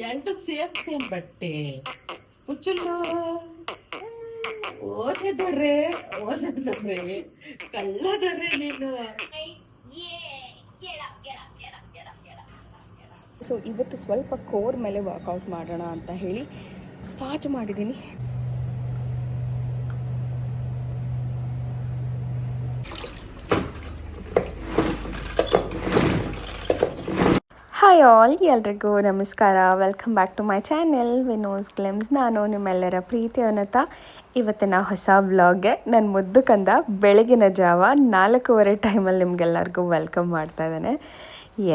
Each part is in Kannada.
ಎರಡು ಸೇಮ್ ಬಟ್ಟೆ ಮುಚ್ಚಲು ಓದಿದರೆ ಕಳ್ಳದರೆ ನೀನು. ಸೊ ಇವತ್ತು ಸ್ವಲ್ಪ ಕೋರ್ ಮೇಲೆ ವರ್ಕೌಟ್ ಮಾಡೋಣ ಅಂತ ಹೇಳಿ ಸ್ಟಾರ್ಟ್ ಮಾಡಿದ್ದೀನಿ. ಹಾಯ್ ಆಲ್, ಎಲ್ರಿಗೂ ನಮಸ್ಕಾರ. Welcome back to my channel Vino's Glimpse. ನಾನು ನಿಮ್ಮೆಲ್ಲರ ಪ್ರೀತಿ ಅನ್ನತ. ಇವತ್ತಿನ ಹೊಸ ವ್ಲಾಗ್ಗೆ ನನ್ನ ಮುದ್ದು ಕಂದ ಬೆಳಗಿನ ಜಾವ 4:15 ಟೈಮಲ್ಲಿ ನಿಮಗೆಲ್ಲರಿಗೂ ವೆಲ್ಕಮ್ ಮಾಡ್ತಾ ಇದ್ದಾನೆ.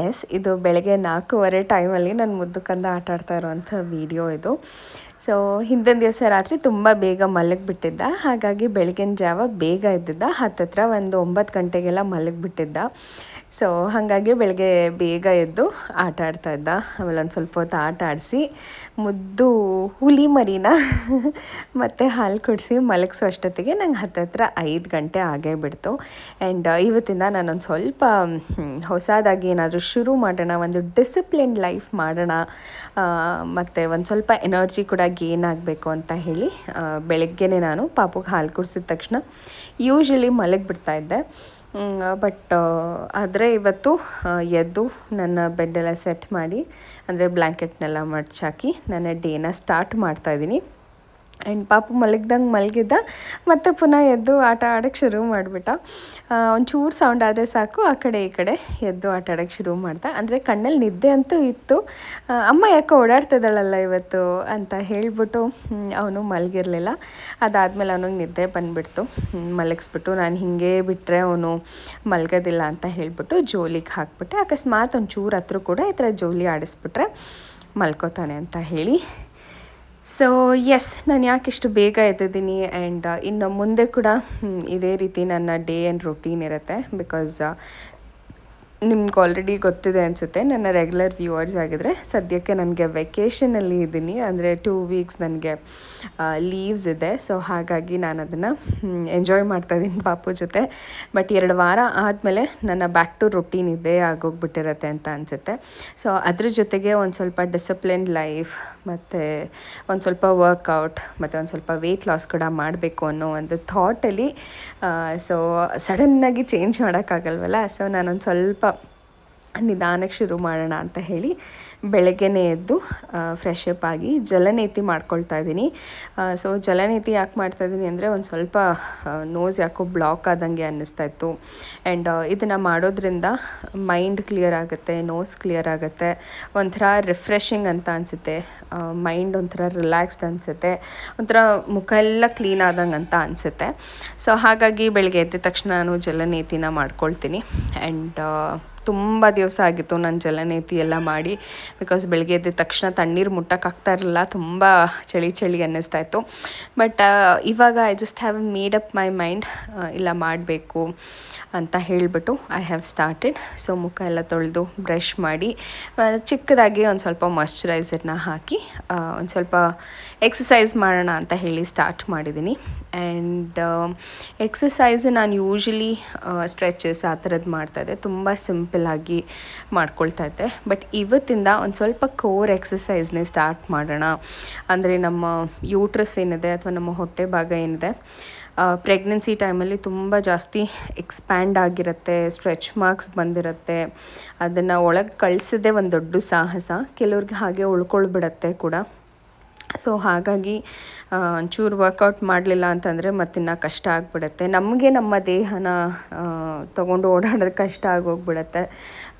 ಎಸ್, ಇದು ಬೆಳಗ್ಗೆ 4:15 ಟೈಮಲ್ಲಿ ನನ್ನ ಮುದ್ದು ಕಂದ ಆಟ ಆಡ್ತಾ ಇರೋವಂಥ ವೀಡಿಯೋ ಇದು. ಸೊ ಹಿಂದಿನ ದಿವಸ ರಾತ್ರಿ ತುಂಬ ಬೇಗ ಮಲಗಿಬಿಟ್ಟಿದ್ದ, ಹಾಗಾಗಿ ಬೆಳಗಿನ ಜಾವ ಬೇಗ ಇದ್ದಿದ್ದ, ಹತ್ತತ್ರ ಒಂದು 9 ಗಂಟೆಗೆಲ್ಲ ಮಲಗಿಬಿಟ್ಟಿದ್ದ. ಸೊ ಹಾಗಾಗಿ ಬೆಳಗ್ಗೆ ಬೇಗ ಎದ್ದು ಆಟ ಆಡ್ತಾಯಿದ್ದ. ಆಮೇಲೆ ಒಂದು ಸ್ವಲ್ಪ ಹೊತ್ತು ಆಟ ಆಡಿಸಿ ಮುದ್ದು ಹುಲಿ ಮರಿನ ಮತ್ತು ಹಾಲು ಕುಡಿಸಿ ಮಲಗಿಸೋ ಅಷ್ಟೊತ್ತಿಗೆ ನಂಗೆ ಹತ್ತತ್ರ 5 ಗಂಟೆ ಆಗೇ ಬಿಡ್ತು. ಆ್ಯಂಡ್ ಇವತ್ತಿಂದ ನಾನೊಂದು ಸ್ವಲ್ಪ ಹೊಸದಾಗಿ ಏನಾದರೂ ಶುರು ಮಾಡೋಣ, ಒಂದು ಡಿಸಿಪ್ಲಿನ್ ಲೈಫ್ ಮಾಡೋಣ, ಮತ್ತು ಒಂದು ಸ್ವಲ್ಪ ಎನರ್ಜಿ ಕೂಡ ಗೇನ್ ಆಗಬೇಕು ಅಂತ ಹೇಳಿ ಬೆಳಗ್ಗೆನೇ ನಾನು ಪಾಪುಗೆ ಹಾಲು ಕುಡಿಸಿದ ತಕ್ಷಣ ಯೂಶ್ವಲಿ ಮಲಗಿಬಿಡ್ತಾಯಿದ್ದೆ. ಬಟ್ ಆದರೆ ಇವತ್ತು ಎದ್ದು ನನ್ನ ಬೆಡ್ಡೆಲ್ಲ ಸೆಟ್ ಮಾಡಿ, ಅಂದರೆ ಬ್ಲ್ಯಾಂಕೆಟ್ನೆಲ್ಲ ಮಡ್ಚಾಕಿ ನನ್ನ ಡೇನ ಸ್ಟಾರ್ಟ್ ಮಾಡ್ತಾಯಿದ್ದೀನಿ. ಆ್ಯಂಡ್ ಪಾಪು ಮಲಗಿದಂಗೆ ಮಲಗಿದ್ದ, ಮತ್ತು ಪುನಃ ಎದ್ದು ಆಟ ಆಡೋಕ್ಕೆ ಶುರು ಮಾಡಿಬಿಟ್ಟ. ಒಂಚೂರು ಸೌಂಡ್ ಆದರೆ ಸಾಕು ಆ ಕಡೆ ಈ ಕಡೆ ಎದ್ದು ಆಟ ಆಡೋಕ್ಕೆ ಶುರು ಮಾಡ್ದ. ಅಂದರೆ ಕಣ್ಣಲ್ಲಿ ನಿದ್ದೆ ಅಂತೂ ಇತ್ತು. ಅಮ್ಮ ಯಾಕೋ ಓಡಾಡ್ತಿದ್ದಾಳಲ್ಲ ಇವತ್ತು ಅಂತ ಹೇಳಿಬಿಟ್ಟು ಅವನು ಮಲಗಿರಲಿಲ್ಲ. ಅದಾದಮೇಲೆ ಅವನಿಗೆ ನಿದ್ದೆ ಬಂದುಬಿಡ್ತು. ಮಲಗಿಸ್ಬಿಟ್ಟು ನಾನು ಹೀಗೆ ಬಿಟ್ಟರೆ ಅವನು ಮಲಗೋದಿಲ್ಲ ಅಂತ ಹೇಳಿಬಿಟ್ಟು ಜೋಲಿಗೆ ಹಾಕ್ಬಿಟ್ಟೆ. ಅಕಸ್ಮಾತ್ ಒಂಚೂರು ಹತ್ರ ಕೂಡ ಈ ಥರ ಜೋಲಿ ಆಡಿಸ್ಬಿಟ್ರೆ ಮಲ್ಕೋತಾನೆ ಅಂತ ಹೇಳಿ. ಸೊ ಎಸ್, ನಾನು ಯಾಕೆ ಇಷ್ಟು ಬೇಗ ಎದ್ದಿದ್ದೀನಿ. ಆ್ಯಂಡ್ ಇನ್ನು ಮುಂದೆ ಕೂಡ ಇದೇ ರೀತಿ ನನ್ನ ಡೇ ಆ್ಯಂಡ್ ರೊಟೀನ್ ಇರುತ್ತೆ. ಬಿಕಾಸ್ ನಿಮ್ಗೆ ಆಲ್ರೆಡಿ ಗೊತ್ತಿದೆ ಅನಿಸುತ್ತೆ, ನನ್ನ ರೆಗ್ಯುಲರ್ ವ್ಯೂವರ್ಸ್ ಆಗಿದ್ರೆ. ಸದ್ಯಕ್ಕೆ ನನಗೆ ವೆಕೇಷನಲ್ಲಿ ಇದ್ದೀನಿ, ಅಂದರೆ 2 ವೀಕ್ಸ್ ನನಗೆ ಲೀವ್ಸ್ ಇದೆ. ಸೊ ಹಾಗಾಗಿ ನಾನು ಅದನ್ನು ಎಂಜಾಯ್ ಮಾಡ್ತಾಯಿದ್ದೀನಿ ಪಾಪು ಜೊತೆ. ಬಟ್ 2 ವಾರ ಆದಮೇಲೆ ನನ್ನ ಬ್ಯಾಕ್ ಟು ರೊಟೀನ್ ಇದೇ ಆಗೋಗ್ಬಿಟ್ಟಿರತ್ತೆ ಅಂತ ಅನಿಸುತ್ತೆ. ಸೊ ಅದ್ರ ಜೊತೆಗೆ ಒಂದು ಸ್ವಲ್ಪ ಡಿಸಿಪ್ಲಿನ್ ಲೈಫ್, ಮತ್ತು ಒಂದು ಸ್ವಲ್ಪ ವರ್ಕೌಟ್, ಮತ್ತು ಒಂದು ಸ್ವಲ್ಪ ವೆಯ್ಟ್ ಲಾಸ್ ಕೂಡ ಮಾಡಬೇಕು ಅನ್ನೋ ಒಂದು ಥಾಟಲ್ಲಿ. ಸೊ ಸಡನ್ನಾಗಿ ಚೇಂಜ್ ಮಾಡೋಕ್ಕಾಗಲ್ವಲ್ಲ. ಸೊ ನಾನೊಂದು ಸ್ವಲ್ಪ ನಿಧಾನಕ್ಕೆ ಶುರು ಮಾಡೋಣ ಅಂತ ಹೇಳಿ ಬೆಳಗ್ಗೆನೇ ಎದ್ದು ಫ್ರೆಶ್ ಅಪ್ ಆಗಿ ಜಲನೇತಿ ಮಾಡ್ಕೊಳ್ತಾ ಇದ್ದೀನಿ. ಸೊ ಜಲನೇತಿ ಯಾಕೆ ಮಾಡ್ತಾಯಿದ್ದೀನಿ ಅಂದರೆ, ಒಂದು ಸ್ವಲ್ಪ ನೋಸ್ ಯಾಕೋ ಬ್ಲಾಕ್ ಆದಂಗೆ ಅನ್ನಿಸ್ತಾ ಇತ್ತು. ಆ್ಯಂಡ್ ಇದನ್ನು ಮಾಡೋದ್ರಿಂದ ಮೈಂಡ್ ಕ್ಲಿಯರ್ ಆಗುತ್ತೆ, ನೋಸ್ ಕ್ಲಿಯರ್ ಆಗುತ್ತೆ, ಒಂಥರ ರಿಫ್ರೆಶಿಂಗ್ ಅಂತ ಅನಿಸುತ್ತೆ. ಮೈಂಡ್ ಒಂಥರ ರಿಲ್ಯಾಕ್ಸ್ಡ್ ಅನಿಸುತ್ತೆ, ಒಂಥರ ಮುಖ ಎಲ್ಲ ಕ್ಲೀನ್ ಆದಂಗೆ ಅಂತ ಅನಿಸುತ್ತೆ. ಸೊ ಹಾಗಾಗಿ ಬೆಳಗ್ಗೆ ಎದ್ದ ತಕ್ಷಣ ನಾನು ಜಲನೇತಿನ ಮಾಡ್ಕೊಳ್ತೀನಿ. ಆ್ಯಂಡ್ ತುಂಬ ದಿವಸ ಆಗಿತ್ತು ನಾನು ಜಲನೇತಿ ಎಲ್ಲ ಮಾಡಿ. ಬಿಕಾಸ್ ಬೆಳಗ್ಗೆ ಎದ್ದ ತಕ್ಷಣ ತಣ್ಣೀರು ಮುಟ್ಟೋಕ್ಕಾಗ್ತಾ ಇರಲಿಲ್ಲ, ತುಂಬ ಚಳಿ ಅನ್ನಿಸ್ತಾ ಇತ್ತು. ಬಟ್ ಇವಾಗ I just have made up my mind, ಇಲ್ಲ ಮಾಡಬೇಕು ಅಂತ ಹೇಳಿಬಿಟ್ಟು ಐ ಹ್ಯಾವ್ ಸ್ಟಾರ್ಟೆಡ್. ಸೊ ಮುಖ ಎಲ್ಲ ತೊಳೆದು ಬ್ರಷ್ ಮಾಡಿ ಚಿಕ್ಕದಾಗಿ ಒಂದು ಸ್ವಲ್ಪ ಮಾಯ್ಶ್ಚರೈಸರ್ನ ಹಾಕಿ ಒಂದು ಸ್ವಲ್ಪ ಎಕ್ಸಸೈಸ್ ಮಾಡೋಣ ಅಂತ ಹೇಳಿ ಸ್ಟಾರ್ಟ್ ಮಾಡಿದ್ದೀನಿ. ಆ್ಯಂಡ್ ಎಕ್ಸಸೈಸ್ ನಾನು ಯೂಶ್ವಲಿ ಸ್ಟ್ರೆಚಸ್ ಆ ಥರದ್ದು ಮಾಡ್ತಾಯಿದ್ದೆ, ತುಂಬ ಸಿಂಪಲ್ಲಾಗಿ ಮಾಡ್ಕೊಳ್ತಾ ಇದ್ದೆ. ಬಟ್ ಇವತ್ತಿಂದ ಒಂದು ಸ್ವಲ್ಪ ಕೋರ್ ಎಕ್ಸಸೈಸ್ನೇ ಸ್ಟಾರ್ಟ್ ಮಾಡೋಣ. ಅಂದರೆ ನಮ್ಮ ಯೂಟ್ರಸ್ ಏನಿದೆ ಅಥವಾ ನಮ್ಮ ಹೊಟ್ಟೆ ಭಾಗ ಏನಿದೆ, ಪ್ರೆಗ್ನೆನ್ಸಿ ಟೈಮಲ್ಲಿ ತುಂಬ ಜಾಸ್ತಿ ಎಕ್ಸ್ಪ್ಯಾಂಡ್ ಆಗಿರುತ್ತೆ, ಸ್ಟ್ರೆಚ್ ಮಾರ್ಕ್ಸ್ ಬಂದಿರುತ್ತೆ. ಅದನ್ನು ಒಳಗೆ ಕಳಿಸೋದೇ ಒಂದು ದೊಡ್ಡ ಸಾಹಸ, ಕೆಲವ್ರಿಗೆ ಹಾಗೆ ಉಳ್ಕೊಳ್ಬಿಡತ್ತೆ ಕೂಡ. ಸೊ ಹಾಗಾಗಿ ಒಂಚೂರು ವರ್ಕೌಟ್ ಮಾಡಲಿಲ್ಲ ಅಂತಂದರೆ ಮತ್ತಿನ್ನು ಕಷ್ಟ ಆಗಿಬಿಡುತ್ತೆ. ನಮಗೆ ನಮ್ಮ ದೇಹನ ತೊಗೊಂಡು ಓಡಾಡೋದು ಕಷ್ಟ ಆಗೋಗ್ಬಿಡತ್ತೆ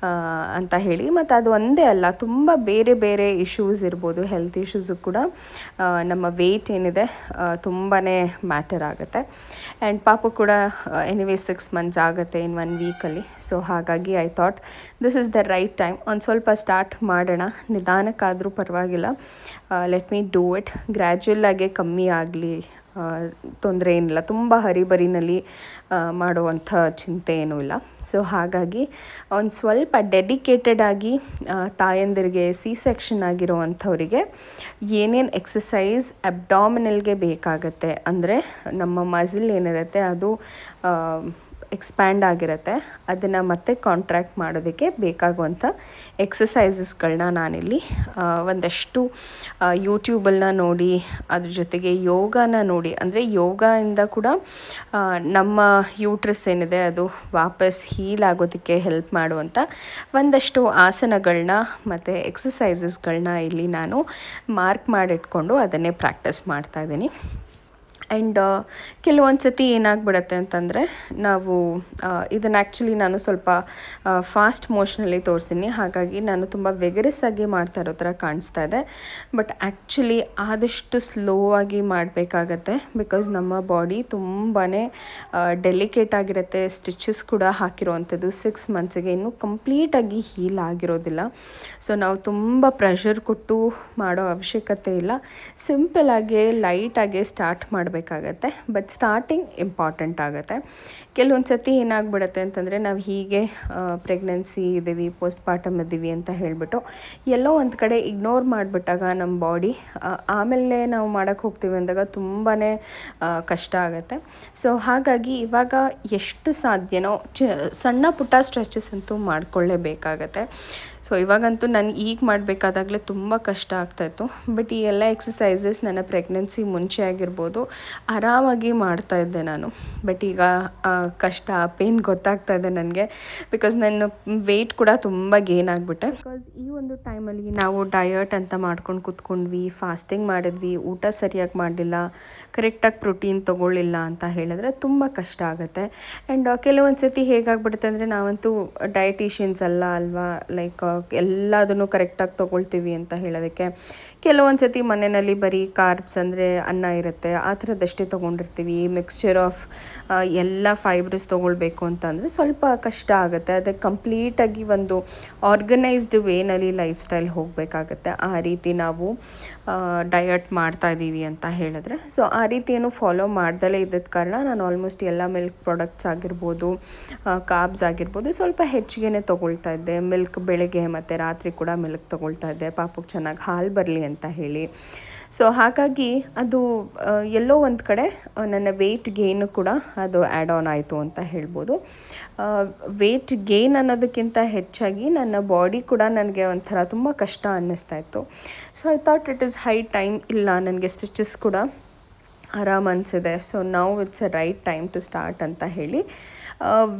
ಅಂತ ಹೇಳಿ. ಮತ್ತು ಅದು ಒಂದೇ ಅಲ್ಲ, ತುಂಬ ಬೇರೆ ಬೇರೆ ಇಶ್ಯೂಸ್ ಇರ್ಬೋದು, ಹೆಲ್ತ್ ಇಶ್ಯೂಸು ಕೂಡ ನಮ್ಮ ವೆಯ್ಟ್ ಏನಿದೆ ತುಂಬಾ ಮ್ಯಾಟರ್ ಆಗುತ್ತೆ. ಆ್ಯಂಡ್ ಪಾಪು ಕೂಡ ಎನಿವೇ 6 ಮಂತ್ಸ್ ಆಗುತ್ತೆ ಇನ್ 1 ವೀಕಲ್ಲಿ. ಸೊ ಹಾಗಾಗಿ I thought this is the right time, ಒಂದು ಸ್ವಲ್ಪ ಸ್ಟಾರ್ಟ್ ಮಾಡೋಣ, ನಿಧಾನಕ್ಕಾದರೂ ಪರವಾಗಿಲ್ಲ, ಲೆಟ್ ಮೀ ಡೂ ಇಟ್. ಗ್ರ್ಯಾಜುಯಲ್ಲಾಗೆ ಕಮ್ಮಿ ಆಗಲಿ, ತೊಂದರೆ ಏನಿಲ್ಲ, ತುಂಬ ಹರಿಬರಿನಲ್ಲಿ ಮಾಡುವಂಥ ಚಿಂತೆ ಏನೂ ಇಲ್ಲ. ಸೊ ಹಾಗಾಗಿ ಒಂದು ಸ್ವಲ್ಪ ಡೆಡಿಕೇಟೆಡ್ ಆಗಿ ತಾಯಂದಿರಿಗೆ ಸಿ ಸೆಕ್ಷನ್ ಆಗಿರೋವಂಥವರಿಗೆ ಏನೇನು ಎಕ್ಸಸೈಸ್ ಅಬ್ಡಾಮಿನಲ್ಗೆ ಬೇಕಾಗತ್ತೆ, ಅಂದರೆ ನಮ್ಮ ಮಸಿಲ್ ಏನಿರುತ್ತೆ ಅದು ಎಕ್ಸ್ಪ್ಯಾಂಡ್ ಆಗಿರುತ್ತೆ ಅದನ್ನು ಮತ್ತೆ ಕಾಂಟ್ರ್ಯಾಕ್ಟ್ ಮಾಡೋದಕ್ಕೆ ಬೇಕಾಗುವಂಥ ಎಕ್ಸಸೈಸಸ್ಗಳನ್ನ ನಾನಿಲ್ಲಿ ಒಂದಷ್ಟು ಯೂಟ್ಯೂಬಲ್ಲಿ ನೋಡಿ ಅದ್ರ ಜೊತೆಗೆ ಯೋಗನ ನೋಡಿ, ಅಂದರೆ ಯೋಗದಿಂದ ಕೂಡ ನಮ್ಮ ಯೂಟ್ರಸ್ ಏನಿದೆ ಅದು ವಾಪಸ್ ಹೀಲ್ ಆಗೋದಕ್ಕೆ ಹೆಲ್ಪ್ ಮಾಡುವಂಥ ಒಂದಷ್ಟು ಆಸನಗಳನ್ನ ಮತ್ತು ಎಕ್ಸಸೈಸಸ್ಗಳನ್ನ ಇಲ್ಲಿ ನಾನು ಮಾರ್ಕ್ ಮಾಡಿಟ್ಕೊಂಡು ಅದನ್ನೇ ಪ್ರಾಕ್ಟೀಸ್ ಮಾಡ್ತಾಯಿದ್ದೀನಿ. ಆ್ಯಂಡ್ ಕೆಲವೊಂದು ಸತಿ ಏನಾಗ್ಬಿಡುತ್ತೆ ಅಂತಂದರೆ ನಾವು ಇದನ್ನು ಆ್ಯಕ್ಚುಲಿ ನಾನು ಸ್ವಲ್ಪ ಫಾಸ್ಟ್ ಮೋಷನಲ್ಲಿ ತೋರಿಸ್ತೀನಿ, ಹಾಗಾಗಿ ನಾನು ತುಂಬ ವೆಗರಸ್ ಆಗಿ ಮಾಡ್ತಾ ಇರೋ ಥರ ಕಾಣಿಸ್ತಾ ಇದೆ. ಬಟ್ ಆ್ಯಕ್ಚುಲಿ ಆದಷ್ಟು ಸ್ಲೋ ಆಗಿ ಮಾಡಬೇಕಾಗತ್ತೆ, ಬಿಕಾಸ್ ನಮ್ಮ ಬಾಡಿ ತುಂಬಾ ಡೆಲಿಕೇಟ್ ಆಗಿರುತ್ತೆ. ಸ್ಟಿಚಸ್ ಕೂಡ ಹಾಕಿರೋವಂಥದ್ದು 6 ಮಂತ್ಸಿಗೆ ಇನ್ನೂ ಕಂಪ್ಲೀಟಾಗಿ ಹೀಲ್ ಆಗಿರೋದಿಲ್ಲ. ಸೊ ನಾವು ತುಂಬ ಪ್ರೆಷರ್ ಕೊಟ್ಟು ಮಾಡೋ ಅವಶ್ಯಕತೆ ಇಲ್ಲ, ಸಿಂಪಲಾಗಿ ಲೈಟಾಗಿ ಸ್ಟಾರ್ಟ್ ಮಾಡಬೇಕಾಗತ್ತೆ. ಬಟ್ ಸ್ಟಾರ್ಟಿಂಗ್ ಇಂಪಾರ್ಟೆಂಟ್ ಆಗುತ್ತೆ. ಕೆಲವೊಂದು ಸತಿ ಏನಾಗ್ಬಿಡುತ್ತೆ ಅಂತಂದರೆ ನಾವು ಹೀಗೆ ಪ್ರೆಗ್ನೆನ್ಸಿ ಇದ್ದೀವಿ, ಪೋಸ್ಟ್ ಪಾರ್ಟಮ್ ಇದ್ದೀವಿ ಅಂತ ಹೇಳಿಬಿಟ್ಟು ಎಲ್ಲೋ ಒಂದು ಕಡೆ ಇಗ್ನೋರ್ ಮಾಡಿಬಿಟ್ಟಾಗ ನಮ್ಮ ಬಾಡಿ ಆಮೇಲೆ ನಾವು ಮಾಡೋಕ್ಕೆ ಹೋಗ್ತೀವಿ ಅಂದಾಗ ತುಂಬಾ ಕಷ್ಟ ಆಗುತ್ತೆ. ಸೊ ಹಾಗಾಗಿ ಇವಾಗ ಎಷ್ಟು ಸಾಧ್ಯನೋ ಸಣ್ಣ ಪುಟ್ಟ ಸ್ಟ್ರೆಚಸ್ ಅಂತೂ ಮಾಡಿಕೊಳ್ಳೇಬೇಕಾಗತ್ತೆ. ಸೊ ಇವಾಗಂತೂ ನಾನು ಈಗ ಮಾಡಬೇಕಾದಾಗಲೇ ತುಂಬ ಕಷ್ಟ ಆಗ್ತಾಯಿತ್ತು. ಬಟ್ ಈ ಎಲ್ಲ ಎಕ್ಸಸೈಸಸ್ ನನ್ನ ಪ್ರೆಗ್ನೆನ್ಸಿ ಮುಂಚೆ ಆಗಿರ್ಬೋದು ಆರಾಮಾಗಿ ಮಾಡ್ತಾಯಿದ್ದೆ ನಾನು. ಬಟ್ ಈಗ ಕಷ್ಟ ಪೇನ್ ಗೊತ್ತಾಗ್ತಾ ಇದೆ ನನಗೆ, ಬಿಕಾಸ್ ನನ್ನ ವೆಯ್ಟ್ ಕೂಡ ತುಂಬ ಗೇನ್ ಆಗಿಬಿಟ್ಟೆ. ಬಿಕಾಸ್ ಈ ಒಂದು ಟೈಮಲ್ಲಿ ನಾವು ಡಯಟ್ ಅಂತ ಮಾಡ್ಕೊಂಡು ಕೂತ್ಕೊಂಡ್ವಿ, ಫಾಸ್ಟಿಂಗ್ ಮಾಡಿದ್ವಿ, ಊಟ ಸರಿಯಾಗಿ ಮಾಡಲಿಲ್ಲ, ಕರೆಕ್ಟಾಗಿ ಪ್ರೋಟೀನ್ ತೊಗೊಳ್ಳಿಲ್ಲ ಅಂತ ಹೇಳಿದ್ರೆ ತುಂಬ ಕಷ್ಟ ಆಗುತ್ತೆ. ಆ್ಯಂಡ್ ಕೆಲವೊಂದು ಸತಿ ಹೇಗಾಗ್ಬಿಡುತ್ತೆ ಅಂದರೆ ನಾವಂತೂ ಡಯಟಿಷಿಯನ್ಸ್ ಅಲ್ವಾ, ಲೈಕ್ ಎಲ್ಲದನ್ನು ಕರೆಕ್ಟಾಗಿ ತೊಗೊಳ್ತೀವಿ ಅಂತ ಹೇಳೋದಕ್ಕೆ ಕೆಲವೊಂದು ಸತಿ ಮನೆಯಲ್ಲಿ ಬರೀ ಕಾರ್ಬ್ಸ್ ಅಂದರೆ ಅನ್ನ ಇರುತ್ತೆ, ಆ ಥರದ್ದಷ್ಟೇ ತೊಗೊಂಡಿರ್ತೀವಿ. ಮಿಕ್ಸ್ಚರ್ ಆಫ್ ಎಲ್ಲ ಫೈಬ್ರಸ್ ತೊಗೊಳ್ಬೇಕು ಅಂತಂದರೆ ಸ್ವಲ್ಪ ಕಷ್ಟ ಆಗುತ್ತೆ. ಅದಕ್ಕೆ ಕಂಪ್ಲೀಟಾಗಿ ಒಂದು ಆರ್ಗನೈಸ್ಡ್ ವೇನಲ್ಲಿ ಲೈಫ್ ಸ್ಟೈಲ್ ಹೋಗಬೇಕಾಗತ್ತೆ. ಆ ರೀತಿ ನಾವು ಡಯಟ್ ಮಾಡ್ತಾಯಿದ್ದೀವಿ ಅಂತ ಹೇಳಿದ್ರೆ, ಸೊ ಆ ರೀತಿ ಏನು ಫಾಲೋ ಮಾಡ್ದಲೇ ಇದ್ದದ ಕಾರಣ ನಾನು ಆಲ್ಮೋಸ್ಟ್ ಎಲ್ಲ ಮಿಲ್ಕ್ ಪ್ರಾಡಕ್ಟ್ಸ್ ಆಗಿರ್ಬೋದು, ಕಾರ್ಬ್ಸ್ ಆಗಿರ್ಬೋದು ಸ್ವಲ್ಪ ಹೆಚ್ಚಿಗೆ ತೊಗೊಳ್ತಾ ಇದ್ದೆ. ಮಿಲ್ಕ್ ಬೆಳಗ್ಗೆ ಮತ್ತು ರಾತ್ರಿ ಕೂಡ ಮಿಲ್ಕ್ ತೊಗೊಳ್ತಾ ಇದ್ದೆ, ಪಾಪಕ್ಕೆ ಚೆನ್ನಾಗಿ ಹಾಲು ಬರಲಿ ಅಂತ ಹೇಳಿ. ಸೊ ಹಾಗಾಗಿ ಅದು ಎಲ್ಲೋ ಒಂದು ಕಡೆ ನನ್ನ ವೆಯ್ಟ್ ಗೇನು ಕೂಡ ಅದು ಆ್ಯಡ್ ಆನ್ ಆಯಿತು ಅಂತ ಹೇಳ್ಬೋದು. ವೆಯ್ಟ್ ಗೇನ್ ಅನ್ನೋದಕ್ಕಿಂತ ಹೆಚ್ಚಾಗಿ ನನ್ನ ಬಾಡಿ ಕೂಡ ನನಗೆ ಒಂಥರ ತುಂಬ ಕಷ್ಟ ಅನ್ನಿಸ್ತಾ ಇತ್ತು. So I thought it is high time, ಇಲ್ಲ ನನಗೆ ಸ್ಟಿಚಸ್ ಕೂಡ ಆರಾಮ್ ಅನಿಸಿದೆ, so now it's a right time to start ಅಂತ ಹೇಳಿ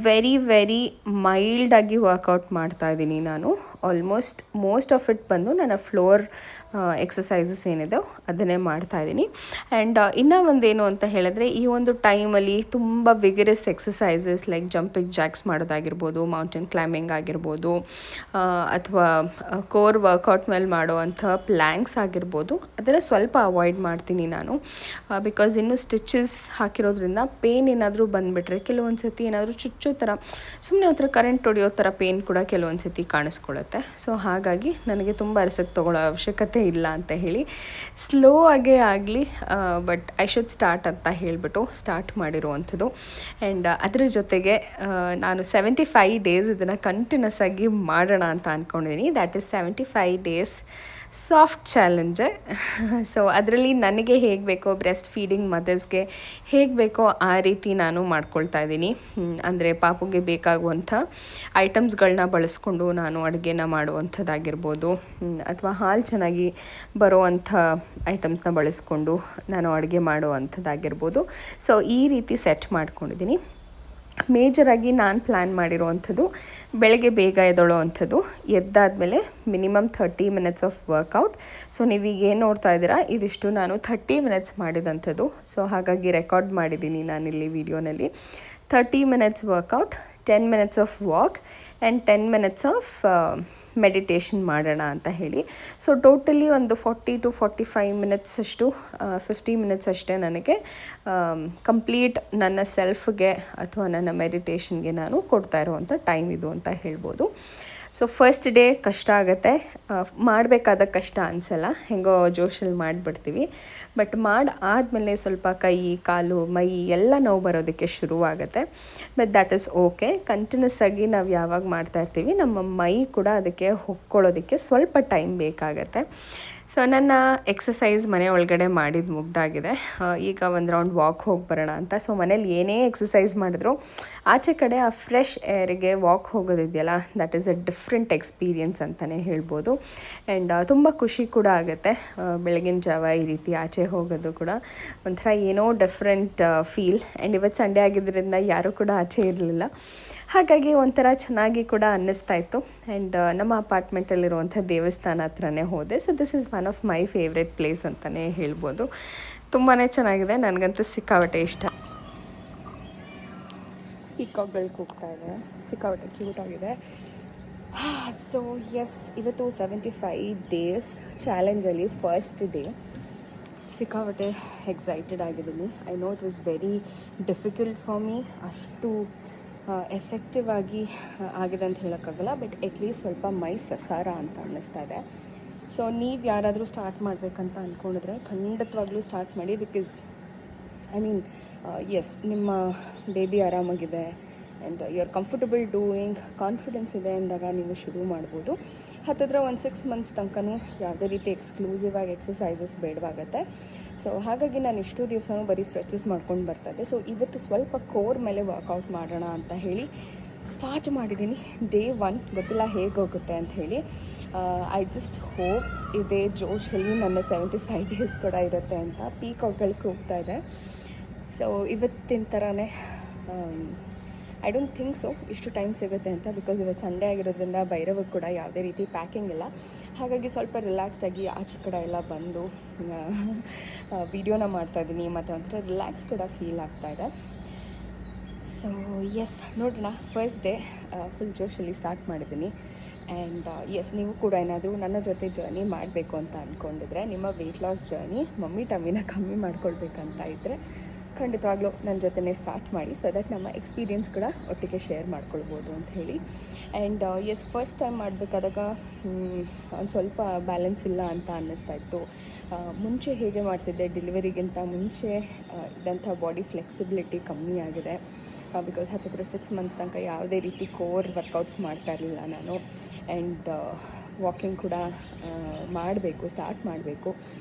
ವೆರಿ ಮೈಲ್ಡಾಗಿ ವರ್ಕೌಟ್ ಮಾಡ್ತಾಯಿದ್ದೀನಿ ನಾನು. ಆಲ್ಮೋಸ್ಟ್ ಮೋಸ್ಟ್ ಆಫ್ ಇಟ್ ಬಂದು ನನ್ನ ಫ್ಲೋರ್ ಎಕ್ಸಸೈಸಸ್ ಏನಿದೆ ಅದನ್ನೇ ಮಾಡ್ತಾಯಿದ್ದೀನಿ. ಆ್ಯಂಡ್ ಇನ್ನೂ ಒಂದೇನು ಅಂತ ಹೇಳಿದ್ರೆ, ಈ ಒಂದು ಟೈಮಲ್ಲಿ ತುಂಬ vigorous exercises like jumping Jacks ಮಾಡೋದಾಗಿರ್ಬೋದು, ಮೌಂಟೇನ್ ಕ್ಲೈಂಬಿಂಗ್ ಆಗಿರ್ಬೋದು, ಅಥವಾ ಕೋರ್ ವರ್ಕೌಟ್ ಮೇಲೆ ಮಾಡುವಂಥ ಪ್ಲ್ಯಾಂಕ್ಸ್ ಆಗಿರ್ಬೋದು, ಅದನ್ನು ಸ್ವಲ್ಪ ಅವಾಯ್ಡ್ ಮಾಡ್ತೀನಿ ನಾನು. ಬಿಕಾಸ್ ಇನ್ನೂ ಸ್ಟಿಚಸ್ ಹಾಕಿರೋದ್ರಿಂದ ಪೇನ್ ಏನಾದರೂ ಬಂದುಬಿಟ್ರೆ ಕೆಲವೊಂದು ಸತಿ ಏನಾದರೂ ಚುಚ್ಚೋ ಥರ ಸುಮ್ಮನೆ ಹತ್ರ ಕರೆಂಟ್ ಹೊಡೆಯೋ ಥರ ಪೇನ್ ಕೂಡ ಕೆಲವೊಂದು ಸತಿ ಕಾಣಿಸ್ಕೊಳ್ಳುತ್ತೆ. ಸೊ ಹಾಗಾಗಿ ನನಗೆ ತುಂಬ ರಿಸ್ಕ್ ತೊಗೊಳ್ಳೋ ಅವಶ್ಯಕತೆ ಇಲ್ಲ ಅಂತ ಹೇಳಿ ಸ್ಲೋ ಆಗೇ ಆಗಲಿ ಬಟ್ ಐ ಶುಡ್ ಸ್ಟಾರ್ಟ್ ಅಂತ ಹೇಳಿಬಿಟ್ಟು ಸ್ಟಾರ್ಟ್ ಮಾಡಿರುವಂಥದ್ದು. ಆ್ಯಂಡ್ ಅದರ ಜೊತೆಗೆ ನಾನು 75 ಡೇಸ್ ಇದನ್ನು ಕಂಟಿನ್ಯೂಸ್ ಆಗಿ ಮಾಡೋಣ ಅಂತ ಅಂದ್ಕೊಂಡಿದ್ದೀನಿ. That is 75 days soft challenge. So ಅದರಲ್ಲಿ ನನಗೆ ಹೇಗೆ ಬೇಕೋ ಬ್ರೆಸ್ಟ್ ಫೀಡಿಂಗ್ ಮದರ್ಸ್ಗೆ ಹೇಗೆ ಬೇಕೋ ಆ ರೀತಿ ನಾನು ಮಾಡ್ಕೊಳ್ತಾ ಇದ್ದೀನಿ. ಅಂದರೆ ಪಾಪುಗೆ ಬೇಕಾಗುವಂಥ ಐಟಮ್ಸ್ಗಳನ್ನ ಬಳಸ್ಕೊಂಡು ನಾನು ಅಡುಗೆನ ಮಾಡುವಂಥದ್ದಾಗಿರ್ಬೋದು, ಅಥವಾ ಹಾಲು ಚೆನ್ನಾಗಿ ಬರುವಂಥ ಐಟಮ್ಸ್ನ ಬಳಸ್ಕೊಂಡು ನಾನು ಅಡುಗೆ ಮಾಡುವಂಥದ್ದಾಗಿರ್ಬೋದು. ಸೊ ಈ ರೀತಿ ಸೆಟ್ ಮಾಡ್ಕೊಂಡಿದ್ದೀನಿ. ಮೇಜರಾಗಿ ನಾನು ಪ್ಲ್ಯಾನ್ ಮಾಡಿರೋವಂಥದ್ದು ಬೆಳಗ್ಗೆ ಬೇಗ ಎದ್ದೊಳ್ಳೋ ಅಂಥದ್ದು, ಎದ್ದಾದಮೇಲೆ minimum 30 minutes of workout. So ನೀವೀಗ ಏನು ನೋಡ್ತಾ ಇದ್ದೀರಾ ಇದಿಷ್ಟು ನಾನು 30 ಮಿನಿಟ್ಸ್ ಮಾಡಿದಂಥದ್ದು. ಸೊ ಹಾಗಾಗಿ ರೆಕಾರ್ಡ್ ಮಾಡಿದ್ದೀನಿ ನಾನಿಲ್ಲಿ ವಿಡಿಯೋನಲ್ಲಿ. 30 minutes workout, 10 minutes of walk and 10 minutes of meditation ಮಾಡೋಣ ಅಂತ ಹೇಳಿ. ಸೊ ಟೋಟಲಿ ಒಂದು 40 to 45 ಮಿನಿಟ್ಸ್ ಅಷ್ಟು 50 ಮಿನಿಟ್ಸ್ ಅಷ್ಟೇ ನನಗೆ ಕಂಪ್ಲೀಟ್ ನನ್ನ ಸೆಲ್ಫ್ಗೆ ಅಥವಾ ನನ್ನ ಮೆಡಿಟೇಷನ್ಗೆ ನಾನು ಕೊಡ್ತಾ ಇರೋವಂಥ ಟೈಮ್ ಇದು ಅಂತ ಹೇಳ್ಬೋದು. ಸೊ ಫಸ್ಟ್ ಡೇ ಕಷ್ಟ ಆಗುತ್ತೆ, ಮಾಡಬೇಕಾದ ಕಷ್ಟ ಅನಿಸಲ್ಲ, ಹೆಂಗೋ ಜೋಶಲ್ಲಿ ಮಾಡಿಬಿಡ್ತೀವಿ. ಬಟ್ ಆದಮೇಲೆ ಸ್ವಲ್ಪ ಕೈ ಕಾಲು ಮೈ ಎಲ್ಲ ನೋವು ಬರೋದಕ್ಕೆ ಶುರುವಾಗುತ್ತೆ. But that is okay. Continuous ಆಗಿ ನಾವು ಯಾವಾಗ ಮಾಡ್ತಾಯಿರ್ತೀವಿ ನಮ್ಮ ಮೈ ಕೂಡ ಅದಕ್ಕೆ ಹೊಕ್ಕೊಳ್ಳೋದಕ್ಕೆ ಸ್ವಲ್ಪ ಟೈಮ್ ಬೇಕಾಗತ್ತೆ. ಸೊ ನನ್ನ ಎಕ್ಸಸೈಸ್ ಮನೆ ಒಳಗಡೆ ಮಾಡಿದ್ದು ಮುಗ್ದಾಗಿದೆ. ಈಗ ಒಂದು ರೌಂಡ್ ವಾಕ್ ಹೋಗಿ ಬರೋಣ ಅಂತ. ಸೊ ಮನೇಲಿ ಏನೇ ಎಕ್ಸಸೈಸ್ ಮಾಡಿದ್ರು ಆಚೆ ಕಡೆ ಆ ಫ್ರೆಶ್ ಏರಿಗೆ ವಾಕ್ ಹೋಗೋದಿದೆಯಲ್ಲ, that is a different experience ಅಂತಲೇ ಹೇಳ್ಬೋದು. ಆ್ಯಂಡ್ ತುಂಬ ಖುಷಿ ಕೂಡ ಆಗುತ್ತೆ ಬೆಳಗಿನ ಜಾವ ಈ ರೀತಿ ಆಚೆ ಹೋಗೋದು ಕೂಡ ಒಂಥರ ಏನೋ ಡಿಫ್ರೆಂಟ್ ಫೀಲ್. ಆ್ಯಂಡ್ ಇವತ್ತು ಸಂಡೇ ಆಗಿದ್ದರಿಂದ ಯಾರೂ ಕೂಡ ಆಚೆ ಇರಲಿಲ್ಲ, ಹಾಗಾಗಿ ಒಂಥರ ಚೆನ್ನಾಗಿ ಕೂಡ ಅನ್ನಿಸ್ತಾ ಇತ್ತು. ಆ್ಯಂಡ್ ನಮ್ಮ ಅಪಾರ್ಟ್ಮೆಂಟಲ್ಲಿರುವಂಥ ದೇವಸ್ಥಾನ ಹತ್ರನೇ ಹೋದೆ. So this is one of my favourite place ಅಂತಲೇ ಹೇಳ್ಬೋದು. ತುಂಬಾ ಚೆನ್ನಾಗಿದೆ, ನನಗಂತೂ ಸಿಕ್ಕಾಪಟ್ಟೆ ಇಷ್ಟ. ಪೀಕಾಕ್ಗಳು ಕೂಗ್ತಾ ಇದೆ, ಸಿಕ್ಕಾಪಟ್ಟೆ ಕ್ಯೂಟ್ ಆಗಿದೆ. ಸೊ ಎಸ್, ಇವತ್ತು 75 ಡೇಸ್ ಚಾಲೆಂಜಲ್ಲಿ ಫಸ್ಟ್ ಡೇ. ಸಿಕ್ಕಾಪಟ್ಟೆ ಎಕ್ಸೈಟೆಡ್ ಆಗಿದ್ದೀನಿ. I know it was very difficult for me. ಅಷ್ಟು ಎಫೆಕ್ಟಿವ್ ಆಗಿ ಆಗಿದೆ ಅಂತ ಹೇಳೋಕ್ಕಾಗಲ್ಲ, ಬಟ್ ಅಟ್ಲೀಸ್ಟ್ ಸ್ವಲ್ಪ ಮೈ ಸಸಾರ ಅಂತ ಅನ್ನಿಸ್ತಾ ಇದೆ. ಸೊ ನೀವು ಯಾರಾದರೂ ಸ್ಟಾರ್ಟ್ ಮಾಡಬೇಕಂತ ಅಂದ್ಕೊಂಡಿದ್ರೆ ಖಂಡಿತವಾಗ್ಲೂ ಸ್ಟಾರ್ಟ್ ಮಾಡಿ. ಬಿಕಾಸ್ ಐ ಮೀನ್ ಎಸ್, ನಿಮ್ಮ ಬೇಬಿ ಆರಾಮಾಗಿದೆ and you are comfortable doing, confidence ಇದೆ ಅಂದಾಗ ನೀವು ಶುರು ಮಾಡ್ಬೋದು. ಹತ್ತಿರ ಒಂದು 6 ಮಂತ್ಸ್ ತನಕನೂ ಯಾವುದೇ ರೀತಿ ಎಕ್ಸ್ಕ್ಲೂಸಿವ್ ಆಗಿ ಎಕ್ಸಸೈಸಸ್ ಬೇಡವಾಗತ್ತೆ. ಸೊ ಹಾಗಾಗಿ ನಾನು ಇಷ್ಟು ದಿವಸನೂ ಬರೀ ಸ್ಟ್ರೆಚಸ್ ಮಾಡ್ಕೊಂಡು ಬರ್ತಾಯಿದ್ದೆ. ಸೊ ಇವತ್ತು ಸ್ವಲ್ಪ ಕೋರ್ ಮೇಲೆ ವರ್ಕೌಟ್ ಮಾಡೋಣ ಅಂತ ಹೇಳಿ ಸ್ಟಾರ್ಟ್ ಮಾಡಿದ್ದೀನಿ. ಡೇ 1 ಗೊತ್ತಿಲ್ಲ ಹೇಗೆ ಹೋಗುತ್ತೆ ಅಂತ ಹೇಳಿ. ಐ ಜಸ್ಟ್ ಹೋಪ್ ಇದೇ ಜೋಶಲ್ಲಿ ನನ್ನ 75 ಡೇಸ್ ಕೂಡ ಇರುತ್ತೆ ಅಂತ. ಪೀಕಾಕ್ಗಳು ಕೂಗ್ತಾ ಇದೆ. ಸೊ ಇವತ್ತಿನ ಥರನೇ ಐ ಡೋಂಟ್ ಥಿಂಕ್ ಸೊ ಇಷ್ಟು ಟೈಮ್ ಸಿಗುತ್ತೆ ಅಂತ. ಬಿಕಾಸ್ ಇವತ್ತು ಸಂಡೇ ಆಗಿರೋದ್ರಿಂದ ಭೈರವಕ್ಕೆ ಕೂಡ ಯಾವುದೇ ರೀತಿ ಪ್ಯಾಕಿಂಗ್ ಇಲ್ಲ. ಹಾಗಾಗಿ ಸ್ವಲ್ಪ ರಿಲ್ಯಾಕ್ಸ್ಡಾಗಿ ಆಚೆ ಕಡೆ ಎಲ್ಲ ಬಂದು ವೀಡಿಯೋನ ಮಾಡ್ತಾಯಿದ್ದೀನಿ. ಮತ್ತು ಒಂಥರ ರಿಲ್ಯಾಕ್ಸ್ ಕೂಡ ಫೀಲ್ ಆಗ್ತಾಯಿದೆ. ಸೊ ಎಸ್, ನೋಡೋಣ. ಫಸ್ಟ್ ಡೇ ಫುಲ್ ಜೋಶಲ್ಲಿ ಸ್ಟಾರ್ಟ್ ಮಾಡಿದ್ದೀನಿ. ಆ್ಯಂಡ್ ಎಸ್, ನೀವು ಕೂಡ ಏನಾದರೂ ನನ್ನ ಜೊತೆ ಜರ್ನಿ ಮಾಡಬೇಕು ಅಂತ ಅಂದ್ಕೊಂಡಿದ್ರೆ, ನಿಮ್ಮ ವೆಯ್ಟ್ ಲಾಸ್ ಜರ್ನಿ, ಮಮ್ಮಿ ಟಮ್ಮಿನ ಕಮ್ಮಿ ಮಾಡ್ಕೊಳ್ಬೇಕಂತ ಇದ್ದರೆ ಖಂಡಿತವಾಗ್ಲೂ ನನ್ನ ಜೊತೆನೇ ಸ್ಟಾರ್ಟ್ ಮಾಡಿ. ಸೊ ದಟ್ ನಮ್ಮ ಎಕ್ಸ್ಪೀರಿಯೆನ್ಸ್ ಕೂಡ ಒಟ್ಟಿಗೆ ಶೇರ್ ಮಾಡ್ಕೊಳ್ಬೋದು ಅಂತ ಹೇಳಿ. ಆ್ಯಂಡ್ ಎಸ್, ಫಸ್ಟ್ ಟೈಮ್ ಮಾಡಬೇಕಾದಾಗ ಒಂದು ಸ್ವಲ್ಪ ಬ್ಯಾಲೆನ್ಸ್ ಇಲ್ಲ ಅಂತ ಅನ್ನಿಸ್ತಾ ಇತ್ತು. ಮುಂಚೆ ಹೇಗೆ ಮಾಡ್ತಿದ್ದೆ, ಡೆಲಿವರಿಗಿಂತ ಮುಂಚೆ ಇದ್ದಂಥ ಬಾಡಿ ಫ್ಲೆಕ್ಸಿಬಿಲಿಟಿ ಕಮ್ಮಿ ಆಗಿದೆ. ಬಿಕಾಸ್ ಹತ್ತಿರ 6 ಮಂತ್ಸ್ ತನಕ ಯಾವುದೇ ರೀತಿ ಕೋರ್ ವರ್ಕೌಟ್ಸ್ ಮಾಡ್ತಾ ಇರಲಿಲ್ಲ ನಾನು. ಆ್ಯಂಡ್ ವಾಕಿಂಗ್ ಕೂಡ ಸ್ಟಾರ್ಟ್ ಮಾಡಬೇಕು.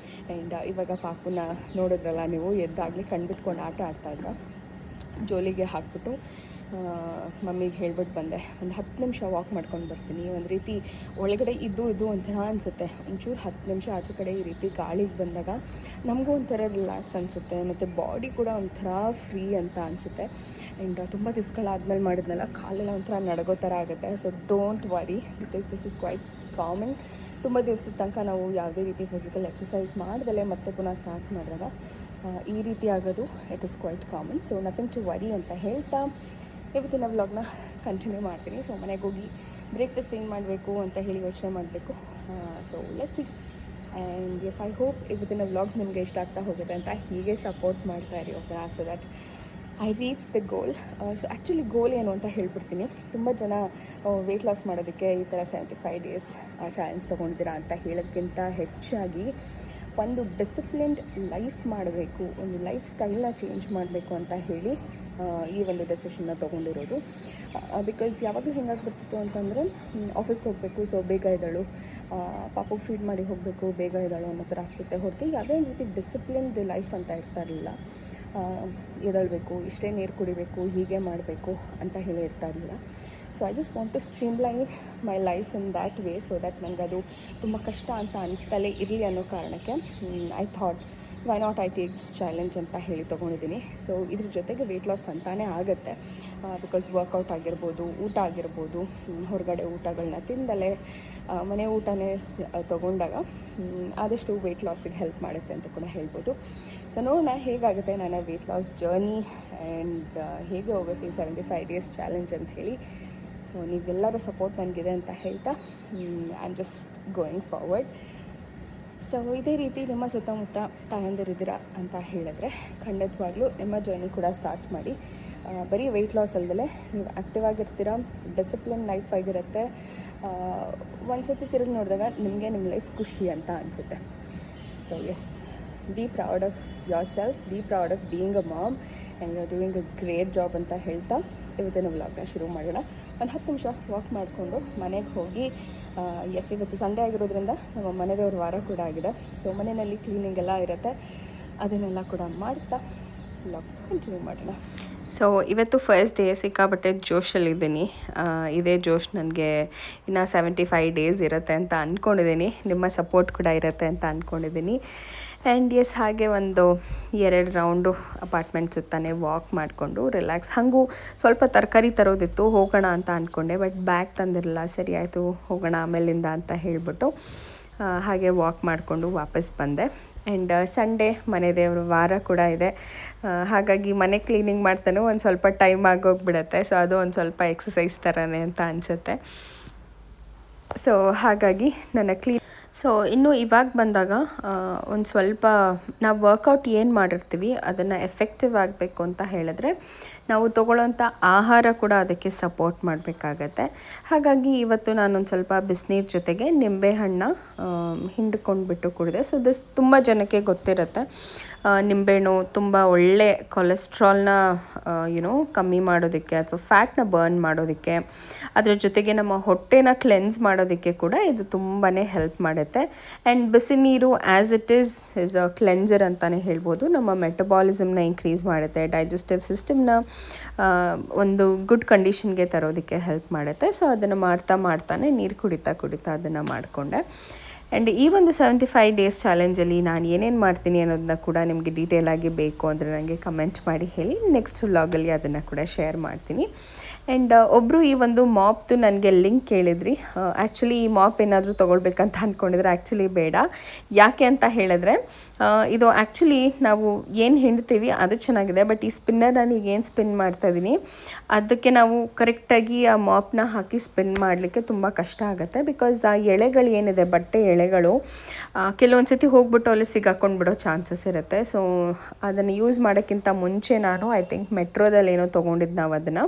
ಆ್ಯಂಡ್ ಇವಾಗ ಪಾಪುನ ನೋಡಿದ್ರಲ್ಲ ನೀವು, ಎದ್ದಾಗಲಿ ಕಣ್ಬಿಟ್ಕೊಂಡು ಆಟ ಆಡ್ತಾಯಿದ್ದ. ಜೋಲಿಗೆ ಹಾಕ್ಬಿಟ್ಟು ಮಮ್ಮಿಗೆ ಹೇಳ್ಬಿಟ್ಟು ಬಂದೆ, ಒಂದು 10 ನಿಮಿಷ ವಾಕ್ ಮಾಡ್ಕೊಂಡು ಬರ್ತೀನಿ. ಒಂದು ರೀತಿ ಒಳಗಡೆ ಇದು ಒಂಥರ ಅನಿಸುತ್ತೆ. ಒಂಚೂರು 10 ನಿಮಿಷ ಆಚೆ ಕಡೆ ಈ ರೀತಿ ಗಾಳಿಗೆ ಬಂದಾಗ ನಮಗೂ ಒಂಥರ ರಿಲ್ಯಾಕ್ಸ್ ಅನಿಸುತ್ತೆ. ಮತ್ತು ಬಾಡಿ ಕೂಡ ಒಂಥರ ಫ್ರೀ ಅಂತ ಅನಿಸುತ್ತೆ. ಆ್ಯಂಡ್ ತುಂಬ ದಿವ್ಸಗಳಾದ್ಮೇಲೆ ಮಾಡಿದ್ನಲ್ಲ, ಕಾಲೆಲ್ಲ ಒಂಥರ ನಡಗೋ ಥರ ಆಗುತ್ತೆ. So don't worry, because this is quite common. ತುಂಬ ದಿವಸದ ತನಕ ನಾವು ಯಾವುದೇ ರೀತಿ ಫಿಸಿಕಲ್ ಎಕ್ಸಸೈಸ್ ಮಾಡ್ದಲೇ ಮತ್ತೆ ಪುನಃ ಸ್ಟಾರ್ಟ್ ಮಾಡಿದಾಗ ಈ ರೀತಿ ಆಗೋದು it is quite common. So nothing to worry ಅಂತ ಹೇಳ್ತಾ ಇವತ್ತಿನ ವ್ಲಾಗ್ನ ಕಂಟಿನ್ಯೂ ಮಾಡ್ತೀನಿ. ಸೊ ಮನೆಗೆ ಹೋಗಿ ಬ್ರೇಕ್ಫಾಸ್ಟ್ ಏನು ಮಾಡಬೇಕು ಅಂತ ಹೇಳಿ ಯೋಚನೆ ಮಾಡಬೇಕು. So let's see. And yes, I hope ಇವತ್ತಿನ ವ್ಲಾಗ್ಸ್ ನಿಮಗೆ ಇಷ್ಟ ಆಗ್ತಾ ಹೋಗುತ್ತೆ ಅಂತ. ಹೀಗೆ ಸಪೋರ್ಟ್ ಮಾಡ್ತಾ ಇರಿ okay, so that I reach the goal. So actually goal ಏನು ಅಂತ ಹೇಳ್ಬಿಡ್ತೀನಿ. ತುಂಬ ಜನ ವೆಯ್ಟ್ ಲಾಸ್ ಮಾಡೋದಕ್ಕೆ ಈ ಥರ 75 ಡೇಸ್ ಚಾಲೆಂಜ್ ತೊಗೊಂಡಿದ್ದೀರಾ ಅಂತ ಹೇಳೋದಕ್ಕಿಂತ ಹೆಚ್ಚಾಗಿ ಒಂದು ಡಿಸಿಪ್ಲಿನ್ಡ್ ಲೈಫ್ ಮಾಡಬೇಕು, ಒಂದು ಲೈಫ್ ಸ್ಟೈಲ್ನ ಚೇಂಜ್ ಮಾಡಬೇಕು ಅಂತ ಹೇಳಿ ಈ ಒಂದು ಡೆಸಿಷನ್ನ ತೊಗೊಂಡಿರೋದು. ಬಿಕಾಸ್ ಯಾವಾಗಲೂ ಹೆಂಗಾಗ್ಬಿಡ್ತಿತ್ತು ಅಂತಂದರೆ, ಆಫೀಸ್ಗೆ ಹೋಗಬೇಕು, ಸೊ ಬೇಗ ಎದ್ದೇಳು, ಪಾಪಗೆ ಫೀಡ್ ಮಾಡಿ ಹೋಗಬೇಕು, ಬೇಗ ಎದ್ದೇಳು ಅನ್ನೋ ಥರ ಆಗ್ತಿತ್ತೆ ಹೊರತು ಯಾವುದೇ ರೀತಿ ಡಿಸಿಪ್ಲಿನ್ಡ್ ಲೈಫ್ ಅಂತ ಇರ್ತಾ ಇರಲಿಲ್ಲ. ಎದ್ದೇಳಬೇಕು, ಇಷ್ಟೇ ನೀರು ಕುಡಿಬೇಕು, ಹೀಗೆ ಮಾಡಬೇಕು ಅಂತ ಹೇಳಿ ಇರ್ತಾ ಇರಲಿಲ್ಲ. So I just want to streamline my life in that way, so that ನನಗೆ ಅದು ತುಂಬ ಕಷ್ಟ ಅಂತ ಅನಿಸ್ತಲೇ ಇರಲಿ ಅನ್ನೋ ಕಾರಣಕ್ಕೆ I thought why not I take this challenge ಅಂತ ಹೇಳಿ ತೊಗೊಂಡಿದ್ದೀನಿ. ಸೊ ಇದ್ರ ಜೊತೆಗೆ ವೆಯ್ಟ್ ಲಾಸ್ ಅಂತಾನೆ ಆಗುತ್ತೆ. ಬಿಕಾಸ್ ವರ್ಕೌಟ್ ಆಗಿರ್ಬೋದು, ಊಟ ಆಗಿರ್ಬೋದು, ಹೊರಗಡೆ ಊಟಗಳನ್ನ ತಿಂದಲೇ ಮನೆ ಊಟನೇ ತೊಗೊಂಡಾಗ ಆದಷ್ಟು ವೆಯ್ಟ್ ಲಾಸಿಗೆ ಹೆಲ್ಪ್ ಮಾಡುತ್ತೆ ಅಂತ ಕೂಡ ಹೇಳ್ಬೋದು. ಸೊ ನೋಡೋಣ ಹೇಗಾಗುತ್ತೆ ನನ್ನ ವೆಯ್ಟ್ ಲಾಸ್ ಜರ್ನಿ ಆ್ಯಂಡ್ ಹೇಗೆ ಹೋಗುತ್ತೆ ಈ 75 ಡೇಸ್ ಚಾಲೆಂಜ್ ಅಂತ ಹೇಳಿ. ಸೊ ನೀವೆಲ್ಲರ ಸಪೋರ್ಟ್ ನನಗಿದೆ ಅಂತ ಹೇಳ್ತಾ I am just going forward. So ಇದೇ ರೀತಿ ನಿಮ್ಮ ಸುತ್ತಮುತ್ತ ತಾಯಂದಿರಿದ್ದೀರ ಅಂತ ಹೇಳಿದ್ರೆ ಖಂಡಿತವಾಗ್ಲೂ ನಿಮ್ಮ ಜರ್ನಿ ಕೂಡ ಸ್ಟಾರ್ಟ್ ಮಾಡಿ. ಬರೀ ವೆಯ್ಟ್ ಲಾಸ್ ಅಲ್ಲದೆ ನೀವು ಆ್ಯಕ್ಟಿವ್ ಆಗಿರ್ತೀರ, ಡಿಸಿಪ್ಲಿನ್ ಲೈಫ್ ಆಗಿರುತ್ತೆ. ಒಂದು ಸತಿ ತಿರುಗಿ ನೋಡಿದಾಗ ನಿಮಗೆ ನಿಮ್ಮ ಲೈಫ್ ಖುಷಿ ಅಂತ ಅನಿಸುತ್ತೆ. So yes, be proud of yourself, be proud of being a mom and you are doing a great job ಅಂತ ಹೇಳ್ತಾ ಇವತ್ತಿನ ವ್ಲಾಗ್ನ ಶುರು ಮಾಡೋಣ. ಒಂದು 10 ನಿಮಿಷ ವಾಕ್ ಮಾಡಿಕೊಂಡು ಮನೆಗೆ ಹೋಗಿ ಎಸ್ ಇವತ್ತು ಸಂಡೇ ಆಗಿರೋದ್ರಿಂದ ನಮ್ಮ ಮನೆದೇವ್ರ ವಾರ ಕೂಡ ಆಗಿದೆ. ಸೊ ಮನೆಯಲ್ಲಿ ಕ್ಲೀನಿಂಗ್ ಎಲ್ಲ ಇರುತ್ತೆ, ಅದನ್ನೆಲ್ಲ ಕೂಡ ಮಾಡ್ತಾ ವ್ಲಾಗ್ ಕಂಟಿನ್ಯೂ ಮಾಡೋಣ. ಸೊ ಇವತ್ತು ಫಸ್ಟ್ ಡೇ, ಸಿಕ್ಕಾಪಟ್ಟೆ ಜೋಶಲ್ಲಿದ್ದೀನಿ. ಇದೇ ಜೋಶ್ ನನಗೆ ಇನ್ನು 75 ಡೇಸ್ ಇರುತ್ತೆ ಅಂತ ಅಂದ್ಕೊಂಡಿದ್ದೀನಿ. ನಿಮ್ಮ ಸಪೋರ್ಟ್ ಕೂಡ ಇರುತ್ತೆ ಅಂತ ಅಂದ್ಕೊಂಡಿದ್ದೀನಿ. ಆ್ಯಂಡ್ ಎಸ್, ಹಾಗೆ ಒಂದು 2 ರೌಂಡು ಅಪಾರ್ಟ್ಮೆಂಟ್ ಸುತ್ತಾನೆ ವಾಕ್ ಮಾಡಿಕೊಂಡು ರಿಲ್ಯಾಕ್ಸ್. ಹಾಗೂ ಸ್ವಲ್ಪ ತರಕಾರಿ ತರೋದಿತ್ತು, ಹೋಗೋಣ ಅಂತ ಅಂದ್ಕೊಂಡೆ, ಬಟ್ ಬ್ಯಾಗ್ ತಂದಿರಲಿಲ್ಲ. ಸರಿ ಆಯಿತು, ಹೋಗೋಣ ಆಮೇಲಿಂದ ಅಂತ ಹೇಳಿಬಿಟ್ಟು ಹಾಗೆ ವಾಕ್ ಮಾಡಿಕೊಂಡು ವಾಪಸ್ ಬಂದೆ. ಆ್ಯಂಡ್ ಸಂಡೇ ಮನೆ ದೇವ್ರ ವಾರ ಕೂಡ ಇದೆ, ಹಾಗಾಗಿ ಮನೆ ಕ್ಲೀನಿಂಗ್ ಮಾಡ್ತಾನೆ ಒಂದು ಸ್ವಲ್ಪ ಟೈಮ್ ಆಗೋಗ್ಬಿಡತ್ತೆ. ಸೊ ಅದು ಒಂದು ಸ್ವಲ್ಪ ಎಕ್ಸಸೈಸ್ ಥರನೇ ಅಂತ ಅನಿಸುತ್ತೆ. ಸೊ ಹಾಗಾಗಿ ನನ್ನ ಸೊ ಇನ್ನು ಇವಾಗ ಬಂದಾಗ ಒಂದು ಸ್ವಲ್ಪ ನಾವು ವರ್ಕೌಟ್ ಏನು ಮಾಡಿರ್ತೀವಿ ಅದನ್ನು ಎಫೆಕ್ಟಿವ್ ಆಗಬೇಕು ಅಂತ ಹೇಳಿದ್ರೆ ನಾವು ತೊಗೊಳ್ಳೋಂಥ ಆಹಾರ ಕೂಡ ಅದಕ್ಕೆ ಸಪೋರ್ಟ್ ಮಾಡಬೇಕಾಗತ್ತೆ. ಹಾಗಾಗಿ ಇವತ್ತು ನಾನೊಂದು ಸ್ವಲ್ಪ ಬಿಸಿನೀರು ಜೊತೆಗೆ ನಿಂಬೆಹಣ್ಣು ಹಿಂಡ್ಕೊಂಡ್ಬಿಟ್ಟು ಕುಡಿದೆ. ಸೊ ದಿಸ್ ತುಂಬ ಜನಕ್ಕೆ ಗೊತ್ತಿರುತ್ತೆ, ನಿಂಬೆಹಣ್ಣು ತುಂಬ ಒಳ್ಳೆ ಕೊಲೆಸ್ಟ್ರಾಲ್ನ ಕಮ್ಮಿ ಮಾಡೋದಕ್ಕೆ ಅಥವಾ ಫ್ಯಾಟ್ನ ಬರ್ನ್ ಮಾಡೋದಕ್ಕೆ, ಅದರ ಜೊತೆಗೆ ನಮ್ಮ ಹೊಟ್ಟೆನ ಕ್ಲೆನ್ಸ್ ಮಾಡೋದಕ್ಕೆ ಕೂಡ ಇದು ತುಂಬಾ ಹೆಲ್ಪ್ ಮಾಡುತ್ತೆ. ಆ್ಯಂಡ್ ಬಿಸಿ ನೀರು as it is a cleanser ಅಂತಲೇ ಹೇಳ್ಬೋದು. ನಮ್ಮ ಮೆಟಬಾಲಿಸಮ್ನ ಇನ್ಕ್ರೀಸ್ ಮಾಡುತ್ತೆ, ಡೈಜೆಸ್ಟಿವ್ ಸಿಸ್ಟಮ್ನ ಒಂದು ಗುಡ್ ಕಂಡೀಷನ್ಗೆ ತರೋದಕ್ಕೆ ಹೆಲ್ಪ್ ಮಾಡುತ್ತೆ. ಸೊ ಅದನ್ನು ಮಾಡ್ತಾನೆ ನೀರು ಕುಡಿತಾ ಅದನ್ನು ಮಾಡಿಕೊಂಡೆ. ಆ್ಯಂಡ್ ಈ ಒಂದು 75 ಡೇಸ್ ಚಾಲೆಂಜಲ್ಲಿ ನಾನು ಏನೇನು ಮಾಡ್ತೀನಿ ಅನ್ನೋದನ್ನ ಕೂಡ ನಿಮಗೆ ಡೀಟೇಲಾಗಿ ಬೇಕು ಅಂದರೆ ನನಗೆ ಕಮೆಂಟ್ ಮಾಡಿ ಹೇಳಿ. ನೆಕ್ಸ್ಟ್ ವ್ಲಾಗಲ್ಲಿ ಅದನ್ನು ಕೂಡ ಶೇರ್ ಮಾಡ್ತೀನಿ. ಆ್ಯಂಡ್ ಒಬ್ಬರು ಈ ಒಂದು ಮಾಪ್ದು ನನಗೆ ಲಿಂಕ್ ಕೇಳಿದ್ರಿ. ಆ್ಯಕ್ಚುಲಿ ಈ ಮಾಪ್ ಏನಾದರೂ ತೊಗೊಳ್ಬೇಕಂತ ಅಂದ್ಕೊಂಡಿದ್ರೆ ಆ್ಯಕ್ಚುಲಿ ಬೇಡ. ಯಾಕೆ ಅಂತ ಹೇಳಿದ್ರೆ ಇದು ಆ್ಯಕ್ಚುಲಿ ನಾವು ಏನು ಹಿಂಡ್ತೀವಿ ಅದು ಚೆನ್ನಾಗಿದೆ, ಬಟ್ ಈ ಸ್ಪಿನ್ನರ್ ನಾನೀಗ ಏನು ಸ್ಪಿನ್ ಮಾಡ್ತಾಯಿದ್ದೀನಿ ಅದಕ್ಕೆ ನಾವು ಕರೆಕ್ಟಾಗಿ ಆ ಮಾಪ್ನ ಹಾಕಿ ಸ್ಪಿನ್ ಮಾಡಲಿಕ್ಕೆ ತುಂಬ ಕಷ್ಟ ಆಗುತ್ತೆ. ಬಿಕಾಸ್ ಆ ಎಳೆಗಳು ಏನಿದೆ, ಬಟ್ಟೆ ಎಳೆಗಳು ಕೆಲವೊಂದು ಸತಿ ಹೋಗ್ಬಿಟ್ಟು ಅಲ್ಲಿ ಸಿಗಾಕೊಂಡ್ಬಿಡೋ ಚಾನ್ಸಸ್ ಇರುತ್ತೆ. ಸೊ ಅದನ್ನು ಯೂಸ್ ಮಾಡೋಕ್ಕಿಂತ ಮುಂಚೆ ನಾನು ಐ ಥಿಂಕ್ ಮೆಟ್ರೋದಲ್ಲಿ ಏನೋ ತೊಗೊಂಡಿದ್ದು ನಾವು ಅದನ್ನು,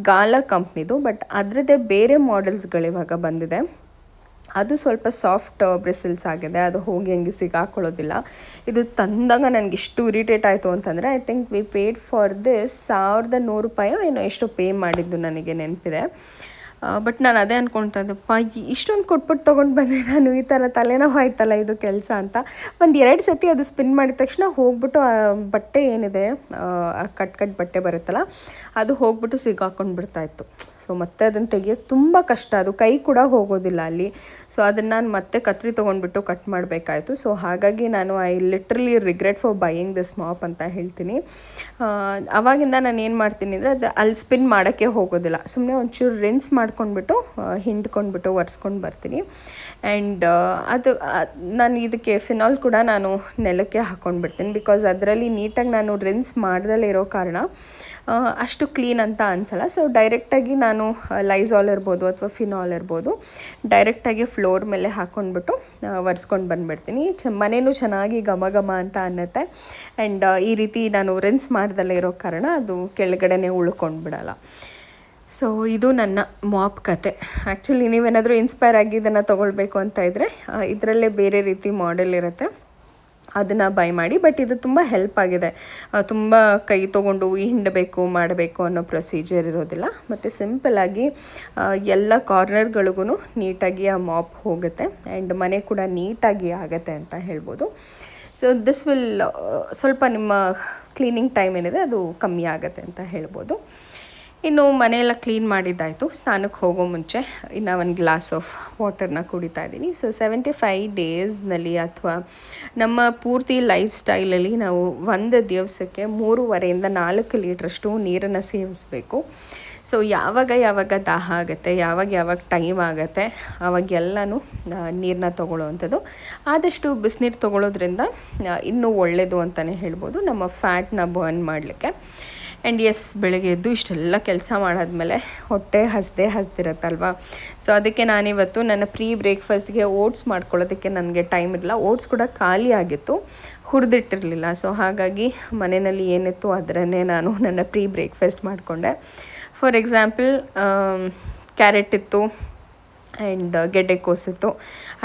ಗಾಲಾ ಕಂಪ್ನಿದು. ಬಟ್ ಅದರದ್ದೇ ಬೇರೆ ಮಾಡೆಲ್ಸ್ಗಳು ಇವಾಗ ಬಂದಿದೆ. ಅದು ಸ್ವಲ್ಪ ಸಾಫ್ಟ್ ಬ್ರಿಸಲ್ಸ್ ಆಗಿದೆ, ಅದು ಹೋಗಿ ಹಂಗೆ ಸಿಗಾಕೊಳ್ಳೋದಿಲ್ಲ. ಇದು ತಂದಾಗ ನನಗೆ ಇಷ್ಟು ಇರಿಟೇಟ್ ಆಯಿತು ಅಂತಂದರೆ I think we paid for this $1100 ಏನೋ ಎಷ್ಟು ಪೇ ಮಾಡಿದ್ದು ನನಗೆ ನೆನಪಿದೆ. ಬಟ್ ನಾನು ಅದೇ ಅಂದ್ಕೊಳ್ತಾ ಇದ್ದಪ್ಪ, ಇಷ್ಟೊಂದು ಕೊಟ್ಬಿಟ್ಟು ತೊಗೊಂಡು ಬಂದೆ ನಾನು, ಈ ಥರ ತಲೆನೋವು ಆಯ್ತಲ್ಲ ಇದು ಕೆಲಸ ಅಂತ. 1-2 ಸತಿ ಅದು ಸ್ಪಿನ್ ಮಾಡಿದ ತಕ್ಷಣ ಹೋಗ್ಬಿಟ್ಟು ಬಟ್ಟೆ ಏನಿದೆ ಕಟ್ ಬಟ್ಟೆ ಬರುತ್ತಲ್ಲ ಅದು ಹೋಗ್ಬಿಟ್ಟು ಸಿಗಾಕೊಂಡು ಬಿಡ್ತಾಯಿತ್ತು. ಸೊ ಮತ್ತೆ ಅದನ್ನು ತೆಗಿಯೋಕ್ಕೆ ತುಂಬ ಕಷ್ಟ, ಅದು ಕೈ ಕೂಡ ಹೋಗೋದಿಲ್ಲ ಅಲ್ಲಿ. ಸೊ ಅದನ್ನು ನಾನು ಮತ್ತೆ ಕತ್ರಿ ತೊಗೊಂಡ್ಬಿಟ್ಟು ಕಟ್ ಮಾಡಬೇಕಾಯಿತು. ಸೊ ಹಾಗಾಗಿ ನಾನು I literally regret for buying this mop ಅಂತ ಹೇಳ್ತೀನಿ. ಆವಾಗಿಂದ ನಾನು ಏನು ಮಾಡ್ತೀನಿ ಅಂದರೆ ಅದು ಅಲ್ಲಿ ಸ್ಪಿನ್ ಮಾಡೋಕ್ಕೆ ಹೋಗೋದಿಲ್ಲ, ಸುಮ್ಮನೆ ಒಂಚೂರು ರಿನ್ಸ್ ಮಾಡ್ಕೊಂಡ್ಬಿಟ್ಟು ಹಿಂಡ್ಕೊಂಡ್ಬಿಟ್ಟು ಒರೆಸ್ಕೊಂಡು ಬರ್ತೀನಿ. ಆ್ಯಂಡ್ ಅದು ನಾನು ಇದಕ್ಕೆ ಫಿನಾಲ್ ಕೂಡ ನಾನು ನೆಲಕ್ಕೆ ಹಾಕ್ಕೊಂಡ್ಬಿಡ್ತೀನಿ. ಬಿಕಾಸ್ ಅದರಲ್ಲಿ ನೀಟಾಗಿ ನಾನು ರಿನ್ಸ್ ಮಾಡ್ದಲ್ಲೇ ಇರೋ ಕಾರಣ ಅಷ್ಟು ಕ್ಲೀನ್ ಅಂತ ಅನಿಸಲ್ಲ. ಸೊ ಡೈರೆಕ್ಟಾಗಿ ನಾನು ಲೈಸಾಲ್ ಇರ್ಬೋದು ಅಥವಾ ಫಿನಾಲ್ ಇರ್ಬೋದು ಡೈರೆಕ್ಟಾಗಿ ಫ್ಲೋರ್ ಮೇಲೆ ಹಾಕ್ಕೊಂಡ್ಬಿಟ್ಟು ಒರೆಸ್ಕೊಂಡು ಬಂದುಬಿಡ್ತೀನಿ. ಮನೇನೂ ಚೆನ್ನಾಗಿ ಘಮ ಅಂತ ಅನ್ನತ್ತೆ. ಆ್ಯಂಡ್ ಈ ರೀತಿ ನಾನು ರಿನ್ಸ್ ಮಾಡ್ದಲ್ಲೇ ಇರೋ ಕಾರಣ ಅದು ಕೆಳಗಡೆನೇ ಉಳ್ಕೊಂಡು ಬಿಡಲ್ಲ. ಸೊ ಇದು ನನ್ನ ಮಾಪ್ ಕತೆ. ಆ್ಯಕ್ಚುಲಿ ನೀವೇನಾದರೂ ಇನ್ಸ್ಪೈರ್ ಆಗಿ ಇದನ್ನು ತೊಗೊಳ್ಬೇಕು ಅಂತ ಇದ್ದರೆ ಇದರಲ್ಲೇ ಬೇರೆ ರೀತಿ ಮಾಡೆಲ್ ಇರುತ್ತೆ, ಅದನ್ನು ಬೈ ಮಾಡಿ. ಬಟ್ ಇದು ತುಂಬ ಹೆಲ್ಪ್ ಆಗಿದೆ, ತುಂಬ ಕೈ ತೊಗೊಂಡು ಹಿಂಡಬೇಕು ಮಾಡಬೇಕು ಅನ್ನೋ ಪ್ರೊಸೀಜರ್ ಇರೋದಿಲ್ಲ. ಮತ್ತು ಸಿಂಪಲ್ಲಾಗಿ ಎಲ್ಲ ಕಾರ್ನರ್ಗಳಿಗೂ ನೀಟಾಗಿ ಆ ಮಾಪ್ ಹೋಗುತ್ತೆ. ಆ್ಯಂಡ್ ಮನೆ ಕೂಡ ನೀಟಾಗಿ ಆಗುತ್ತೆ ಅಂತ ಹೇಳ್ಬೋದು. ಸೊ ದಿಸ್ ವಿಲ್ ಸ್ವಲ್ಪ ನಿಮ್ಮ ಕ್ಲೀನಿಂಗ್ ಟೈಮ್ ಏನಿದೆ ಅದು ಕಮ್ಮಿ ಆಗುತ್ತೆ ಅಂತ ಹೇಳ್ಬೋದು. ಇನ್ನು ಮನೆಯೆಲ್ಲ ಕ್ಲೀನ್ ಮಾಡಿದ್ದಾಯಿತು. ಸ್ನಾನಕ್ಕೆ ಹೋಗೋ ಮುಂಚೆ ಇನ್ನು ಒಂದು ಗ್ಲಾಸ್ ಆಫ್ ವಾಟರ್ನ ಕುಡಿತಾ ಇದ್ದೀನಿ. ಸೊ 75 ಡೇಸ್ನಲ್ಲಿ ಅಥವಾ ನಮ್ಮ ಪೂರ್ತಿ ಲೈಫ್ ಸ್ಟೈಲಲ್ಲಿ ನಾವು ಒಂದು ದಿವಸಕ್ಕೆ 3.5 to 4 ಲೀಟ್ರಷ್ಟು ನೀರನ್ನು ಸೇವಿಸಬೇಕು. ಸೊ ಯಾವಾಗ ದಾಹ ಆಗುತ್ತೆ, ಯಾವಾಗ ಟೈಮ್ ಆಗುತ್ತೆ ಅವಾಗೆಲ್ಲನೂ ನೀರನ್ನ ತೊಗೊಳ್ಳೋವಂಥದ್ದು. ಆದಷ್ಟು ಬಿಸಿನೀರು ತೊಗೊಳ್ಳೋದ್ರಿಂದ ಇನ್ನೂ ಒಳ್ಳೆಯದು ಅಂತಲೇ ಹೇಳ್ಬೋದು ನಮ್ಮ ಫ್ಯಾಟ್ನ ಬರ್ನ್ ಮಾಡಲಿಕ್ಕೆ. ಆ್ಯಂಡ್ ಎಸ್, ಬೆಳಗ್ಗೆ ಎದ್ದು ಇಷ್ಟೆಲ್ಲ ಕೆಲಸ ಮಾಡಾದ್ಮೇಲೆ ಹೊಟ್ಟೆ ಹಸ್ದಿರತ್ತಲ್ವ. ಸೊ ಅದಕ್ಕೆ ನಾನಿವತ್ತು ನನ್ನ ಬ್ರೇಕ್ಫಾಸ್ಟ್ಗೆ ಓಟ್ಸ್ ಮಾಡ್ಕೊಳ್ಳೋದಕ್ಕೆ ನನಗೆ ಟೈಮ್ ಇರಲಿಲ್ಲ. ಓಟ್ಸ್ ಕೂಡ ಖಾಲಿ ಆಗಿತ್ತು, ಹುರಿದಿಟ್ಟಿರಲಿಲ್ಲ. ಸೊ ಹಾಗಾಗಿ ಮನೆಯಲ್ಲಿ ಏನಿತ್ತು ಅದರನ್ನೇ ನಾನು ನನ್ನ ಬ್ರೇಕ್ಫಾಸ್ಟ್ ಮಾಡಿಕೊಂಡೆ. ಫಾರ್ ಎಕ್ಸಾಂಪಲ್ ಕ್ಯಾರೆಟ್ ಇತ್ತು ಆ್ಯಂಡ್ ಗೆಡ್ಡೆಕೋಸಿತ್ತು,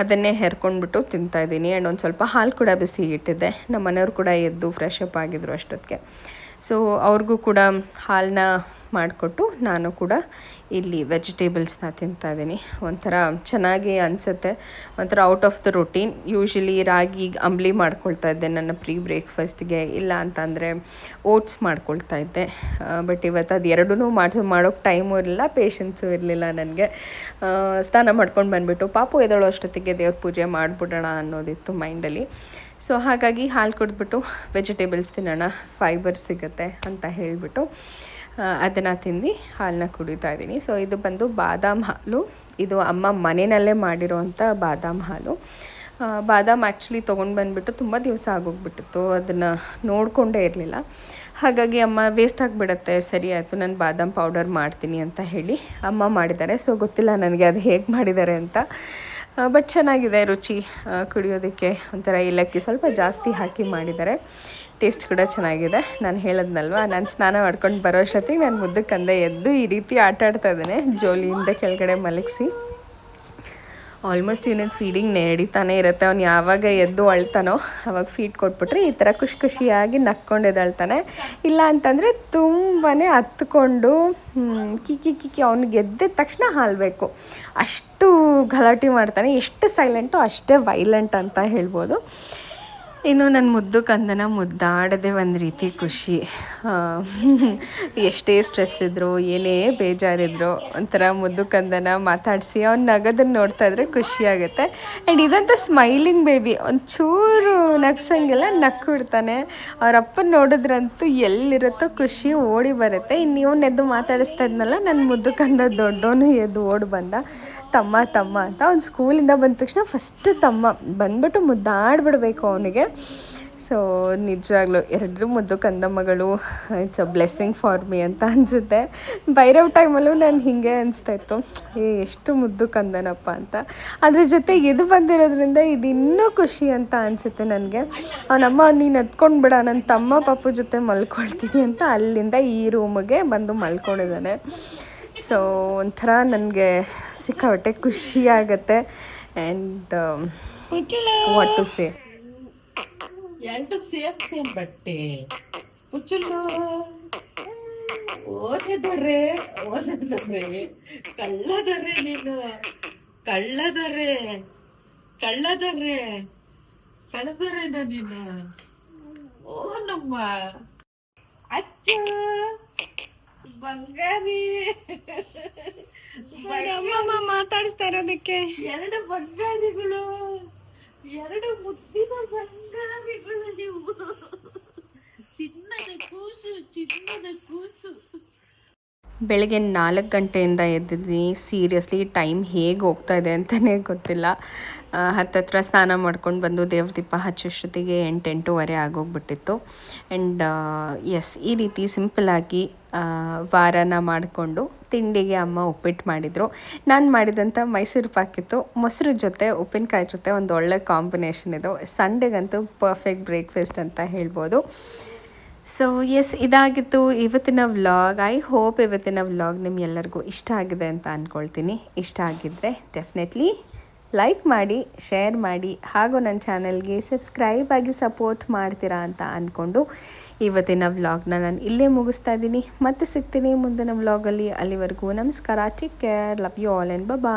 ಅದನ್ನೇ ಹೆರ್ಕೊಂಡ್ಬಿಟ್ಟು ತಿಂತಾಯಿದ್ದೀನಿ. ಆ್ಯಂಡ್ ಒಂದು ಸ್ವಲ್ಪ ಹಾಲು ಕೂಡ ಬಿಸಿ ಇಟ್ಟಿದ್ದೆ. ನಮ್ಮ ಮನೆಯವ್ರು ಕೂಡ ಎದ್ದು ಫ್ರೆಶ್ ಅಪ್ ಆಗಿದ್ರು ಅಷ್ಟೊತ್ತಿಗೆ. ಸೊ ಅವ್ರಿಗೂ ಕೂಡ ಹಾಲನ್ನ ಮಾಡಿಕೊಟ್ಟು ನಾನು ಕೂಡ ಇಲ್ಲಿ ವೆಜಿಟೇಬಲ್ಸ್ನ ತಿಂತಾಯಿದ್ದೀನಿ. ಒಂಥರ ಚೆನ್ನಾಗಿ ಅನಿಸುತ್ತೆ, ಒಂಥರ out of the routine. Usually ರಾಗಿ ಅಂಬ್ಲಿ ಮಾಡ್ಕೊಳ್ತಾ ಇದ್ದೆ ನನ್ನ ಪ್ರೀ ಬ್ರೇಕ್ಫಾಸ್ಟ್ಗೆ, ಇಲ್ಲ ಅಂತಂದರೆ ಓಟ್ಸ್ ಮಾಡ್ಕೊಳ್ತಾ ಇದ್ದೆ. ಬಟ್ ಇವತ್ತು ಅದು ಎರಡೂ ಮಾಡೋಕ್ಕೆ ಟೈಮು ಇರಲಿಲ್ಲ, ಪೇಷನ್ಸು ಇರಲಿಲ್ಲ ನನಗೆ. ಸ್ನಾನ ಮಾಡ್ಕೊಂಡು ಬಂದುಬಿಟ್ಟು ಪಾಪು ಎದ್ದೇಳೋ ಅಷ್ಟೊತ್ತಿಗೆ ದೇವ್ರ ಪೂಜೆ ಮಾಡಿಬಿಡೋಣ ಅನ್ನೋದಿತ್ತು ಮೈಂಡಲ್ಲಿ. ಸೊ ಹಾಗಾಗಿ ಹಾಲು ಕುಡಿದ್ಬಿಟ್ಟು ವೆಜಿಟೇಬಲ್ಸ್ ತಿನ್ನೋಣ, ಫೈಬರ್ ಸಿಗುತ್ತೆ ಅಂತ ಹೇಳಿಬಿಟ್ಟು ಅದನ್ನು ತಿಂದು ಹಾಲನ್ನ ಕುಡಿತಾ ಇದ್ದೀನಿ. ಸೊ ಇದು ಬಂದು ಬಾದಾಮ್ ಹಾಲು. ಇದು ಅಮ್ಮ ಮನೆಯಲ್ಲೇ ಮಾಡಿರೋವಂಥ ಬಾದಾಮ್ ಹಾಲು. ಬಾದಾಮ್ ಆ್ಯಕ್ಚುಲಿ ತೊಗೊಂಡು ಬಂದುಬಿಟ್ಟು ತುಂಬ ದಿವಸ ಆಗೋಗ್ಬಿಟ್ಟಿತ್ತು, ಅದನ್ನು ನೋಡಿಕೊಂಡೇ ಇರಲಿಲ್ಲ. ಹಾಗಾಗಿ ಅಮ್ಮ ವೇಸ್ಟ್ ಆಗಿಬಿಡತ್ತೆ, ಸರಿ ಆಯಿತು ನಾನು ಬಾದಾಮ್ ಪೌಡರ್ ಮಾಡ್ತೀನಿ ಅಂತ ಹೇಳಿ ಅಮ್ಮ ಮಾಡಿದ್ದಾರೆ. ಸೊ ಗೊತ್ತಿಲ್ಲ ನನಗೆ ಅದು ಹೇಗೆ ಮಾಡಿದ್ದಾರೆ ಅಂತ, ಬಟ್ ಚೆನ್ನಾಗಿದೆ ರುಚಿ. ಕುಡಿಯೋದಕ್ಕೆ ಒಂಥರ ಏಲಕ್ಕಿ ಸ್ವಲ್ಪ ಜಾಸ್ತಿ ಹಾಕಿ ಮಾಡಿದ್ದಾರೆ, ಟೇಸ್ಟ್ ಕೂಡ ಚೆನ್ನಾಗಿದೆ. ನಾನು ಹೇಳಿದ್ನಲ್ವ, ನಾನು ಸ್ನಾನ ಮಾಡ್ಕೊಂಡು ಬರೋ ಅಷ್ಟೊತ್ತಿಗೆ ನಾನು ಮುದ್ದಕ್ಕಂದೆ ಎದ್ದು ಈ ರೀತಿ ಆಟ ಆಡ್ತಾ ಇದ್ದೇನೆ, ಜೋಲಿಯಿಂದ ಕೆಳಗಡೆ ಮಲಗಿಸಿ. ಆಲ್ಮೋಸ್ಟ್ ಇವನಿಗೆ ಫೀಡಿಂಗ್ ನಡೀತಾನೆ ಇರುತ್ತೆ. ಅವ್ನು ಯಾವಾಗ ಎದ್ದು ಅಳ್ತಾನೋ ಅವಾಗ ಫೀಡ್ ಕೊಟ್ಬಿಟ್ರೆ ಈ ಥರ ಖುಷಿಯಾಗಿ ನಕ್ಕೊಂಡು ಎದ್ದಾಳ್ತಾನೆ. ಇಲ್ಲ ಅಂತಂದರೆ ತುಂಬಾ ಹತ್ಕೊಂಡು ಕಿಕ್ಕಿ ಅವ್ನಿಗೆ ಎದ್ದಿದ ತಕ್ಷಣ ಹಾಲು ಬೇಕು, ಅಷ್ಟು ಗಲಾಟೆ ಮಾಡ್ತಾನೆ. ಎಷ್ಟು ಸೈಲೆಂಟು ಅಷ್ಟೇ ವೈಲೆಂಟ್ ಅಂತ ಹೇಳ್ಬೋದು. ಇನ್ನು ನನ್ನ ಮುದ್ದು ಕಂದನ ಮುದ್ದಾಡದೆ ಒಂದು ರೀತಿ ಖುಷಿ. ಎಷ್ಟೇ ಸ್ಟ್ರೆಸ್ ಇದ್ದರೂ ಏನೇ ಬೇಜಾರಿದ್ರು ಒಂಥರ ಮುದ್ದು ಕಂದನ ಮಾತಾಡಿಸಿ ಅವ್ನು ನಗೋದನ್ನು ನೋಡ್ತಾ ಇದ್ರೆ ಖುಷಿಯಾಗುತ್ತೆ. ಆ್ಯಂಡ್ ಇದಂತ ಸ್ಮೈಲಿಂಗ್ ಬೇಬಿ, ಒಂಚೂರು ನಗ್ಸಂಗೆಲ್ಲ ನಕ್ಕು ಬಿಡ್ತಾನೆ. ಅವ್ರ ಅಪ್ಪನ ನೋಡಿದ್ರಂತೂ ಎಲ್ಲಿರುತ್ತೋ ಖುಷಿ ಓಡಿ ಬರುತ್ತೆ. ಇನ್ನು ಇವನು ಎದ್ದು ಮಾತಾಡಿಸ್ತಾ ಇದ್ನಲ್ಲ, ನನ್ನ ಮುದ್ದು ಕಂದ ದೊಡ್ಡವನು ಎದ್ದು ಓಡಿ ಬಂದ, ತಮ್ಮ ಅಂತ. ಅವ್ನು ಸ್ಕೂಲಿಂದ ಬಂದ ತಕ್ಷಣ ಫಸ್ಟು ತಮ್ಮ ಬಂದ್ಬಿಟ್ಟು ಮುದ್ದಾಡ್ಬಿಡ್ಬೇಕು ಅವನಿಗೆ. ಸೊ ನಿಜವಾಗ್ಲೂ ಎರಡು ಮುದ್ದು ಕಂದಮ್ಮಗಳು, it's a blessing for me ಅಂತ ಅನಿಸುತ್ತೆ. ಭೈರವ್ ಟೈಮಲ್ಲೂ ನಾನು ಹೀಗೆ ಅನಿಸ್ತಾಯಿತ್ತು, ಎಷ್ಟು ಮುದ್ದು ಕಂದನಪ್ಪ ಅಂತ. ಅದ್ರ ಜೊತೆಗೆ ಇದು ಬಂದಿರೋದ್ರಿಂದ ಇದು ಇನ್ನೂ ಖುಷಿ ಅಂತ ಅನಿಸುತ್ತೆ ನನಗೆ. ಅವನಮ್ಮ ನೀನು ಎತ್ಕೊಂಡು ಬಿಡ, ನನ್ನ ತಮ್ಮ ಪಾಪು ಜೊತೆ ಮಲ್ಕೊಳ್ತೀನಿ ಅಂತ ಅಲ್ಲಿಂದ ಈ ರೂಮಿಗೆ ಬಂದು ಮಲ್ಕೊಂಡಿದ್ದಾನೆ. ಸೊ ಒಂಥರ ನನಗೆ ಸಿಕ್ಕಾಪಟ್ಟೆ ಖುಷಿ ಆಗುತ್ತೆ. ಆ್ಯಂಡ್ ವಾಟ್ ಟು ಸೇ, ಎರಡು ಸೇಮ್ ಬಟ್ಟೆ ಪುಚ್ಚುಲು ಓದಿದರೆ ಕಳ್ಳದರೆ ನೀನು, ಕಳ್ಳದರೇನ ನೀನು. ಓ ನಮ್ಮ ಅಚ್ಚ ಬಂಗಾರಿ, ಅಮ್ಮಮ್ಮ ಮಾತಾಡಿಸ್ತಾ ಇರೋದಕ್ಕೆ ಎರಡು ಬಂಗಾರಿಗಳು, ಎರಡು ಮುದ್ದಿನ ಬಂಗಾರಿಗಳು ನೀವು. ಚಿನ್ನದ ಕೂಸು. ಬೆಳಗ್ಗೆ 4 ಗಂಟೆಯಿಂದ ಎದ್ದಿದ್ದೀನಿ. ಸೀರಿಯಸ್ಲಿ ಟೈಮ್ ಹೇಗೆ ಹೋಗ್ತಾ ಇದೆ ಅಂತಲೇ ಗೊತ್ತಿಲ್ಲ. ಹತ್ತತ್ರ ಸ್ನಾನ ಮಾಡ್ಕೊಂಡು ಬಂದು ದೇವ್ರ ದೀಪ ಹಚ್ಚೋಷ್ಟೊತ್ತಿಗೆ 8-8:15 ಆಗೋಗ್ಬಿಟ್ಟಿತ್ತು. ಆ್ಯಂಡ್ ಎಸ್, ಈ ರೀತಿ ಸಿಂಪಲ್ಲಾಗಿ ವಾರನ ಮಾಡಿಕೊಂಡು ತಿಂಡಿಗೆ ಅಮ್ಮ ಉಪ್ಪಿಟ್ಟು ಮಾಡಿದರು. ನಾನು ಮಾಡಿದಂಥ ಮೈಸೂರು ಪಾಕಿತ್ತು, ಮೊಸರು ಜೊತೆ ಉಪ್ಪಿನಕಾಯಿ ಜೊತೆ ಒಂದು ಒಳ್ಳೆ ಕಾಂಬಿನೇಷನ್ ಇದು. ಸಂಡೆಗಂತೂ ಪರ್ಫೆಕ್ಟ್ ಬ್ರೇಕ್ಫಾಸ್ಟ್ ಅಂತ ಹೇಳ್ಬೋದು. ಸೊ ಎಸ್, ಇದಾಗಿತ್ತು ಇವತ್ತಿನ ವ್ಲಾಗ್. ಐ ಹೋಪ್ ಇವತ್ತಿನ ವ್ಲಾಗ್ ನಿಮ್ಗೆಲ್ಲರಿಗೂ ಇಷ್ಟ ಆಗಿದೆ ಅಂತ ಅಂದ್ಕೊಳ್ತೀನಿ. ಇಷ್ಟ ಆಗಿದ್ದರೆ ಡೆಫಿನೆಟ್ಲಿ ಲೈಕ್ ಮಾಡಿ, ಶೇರ್ ಮಾಡಿ, ಹಾಗೂ ನನ್ನ ಚಾನಲ್ಗೆ ಸಬ್ಸ್ಕ್ರೈಬ್ ಆಗಿ ಸಪೋರ್ಟ್ ಮಾಡ್ತೀರಾ ಅಂತ ಅಂದ್ಕೊಂಡು ಇವತ್ತಿನ ವ್ಲಾಗ್ನ ನಾನು ಇಲ್ಲೇ ಮುಗಿಸ್ತಾ ಇದ್ದೀನಿ. ಮತ್ತೆ ಸಿಗ್ತೀನಿ ಮುಂದಿನ ವ್ಲಾಗಲ್ಲಿ. ಅಲ್ಲಿವರೆಗೂ ನಮಸ್ಕಾರ, take care, love you all and bye.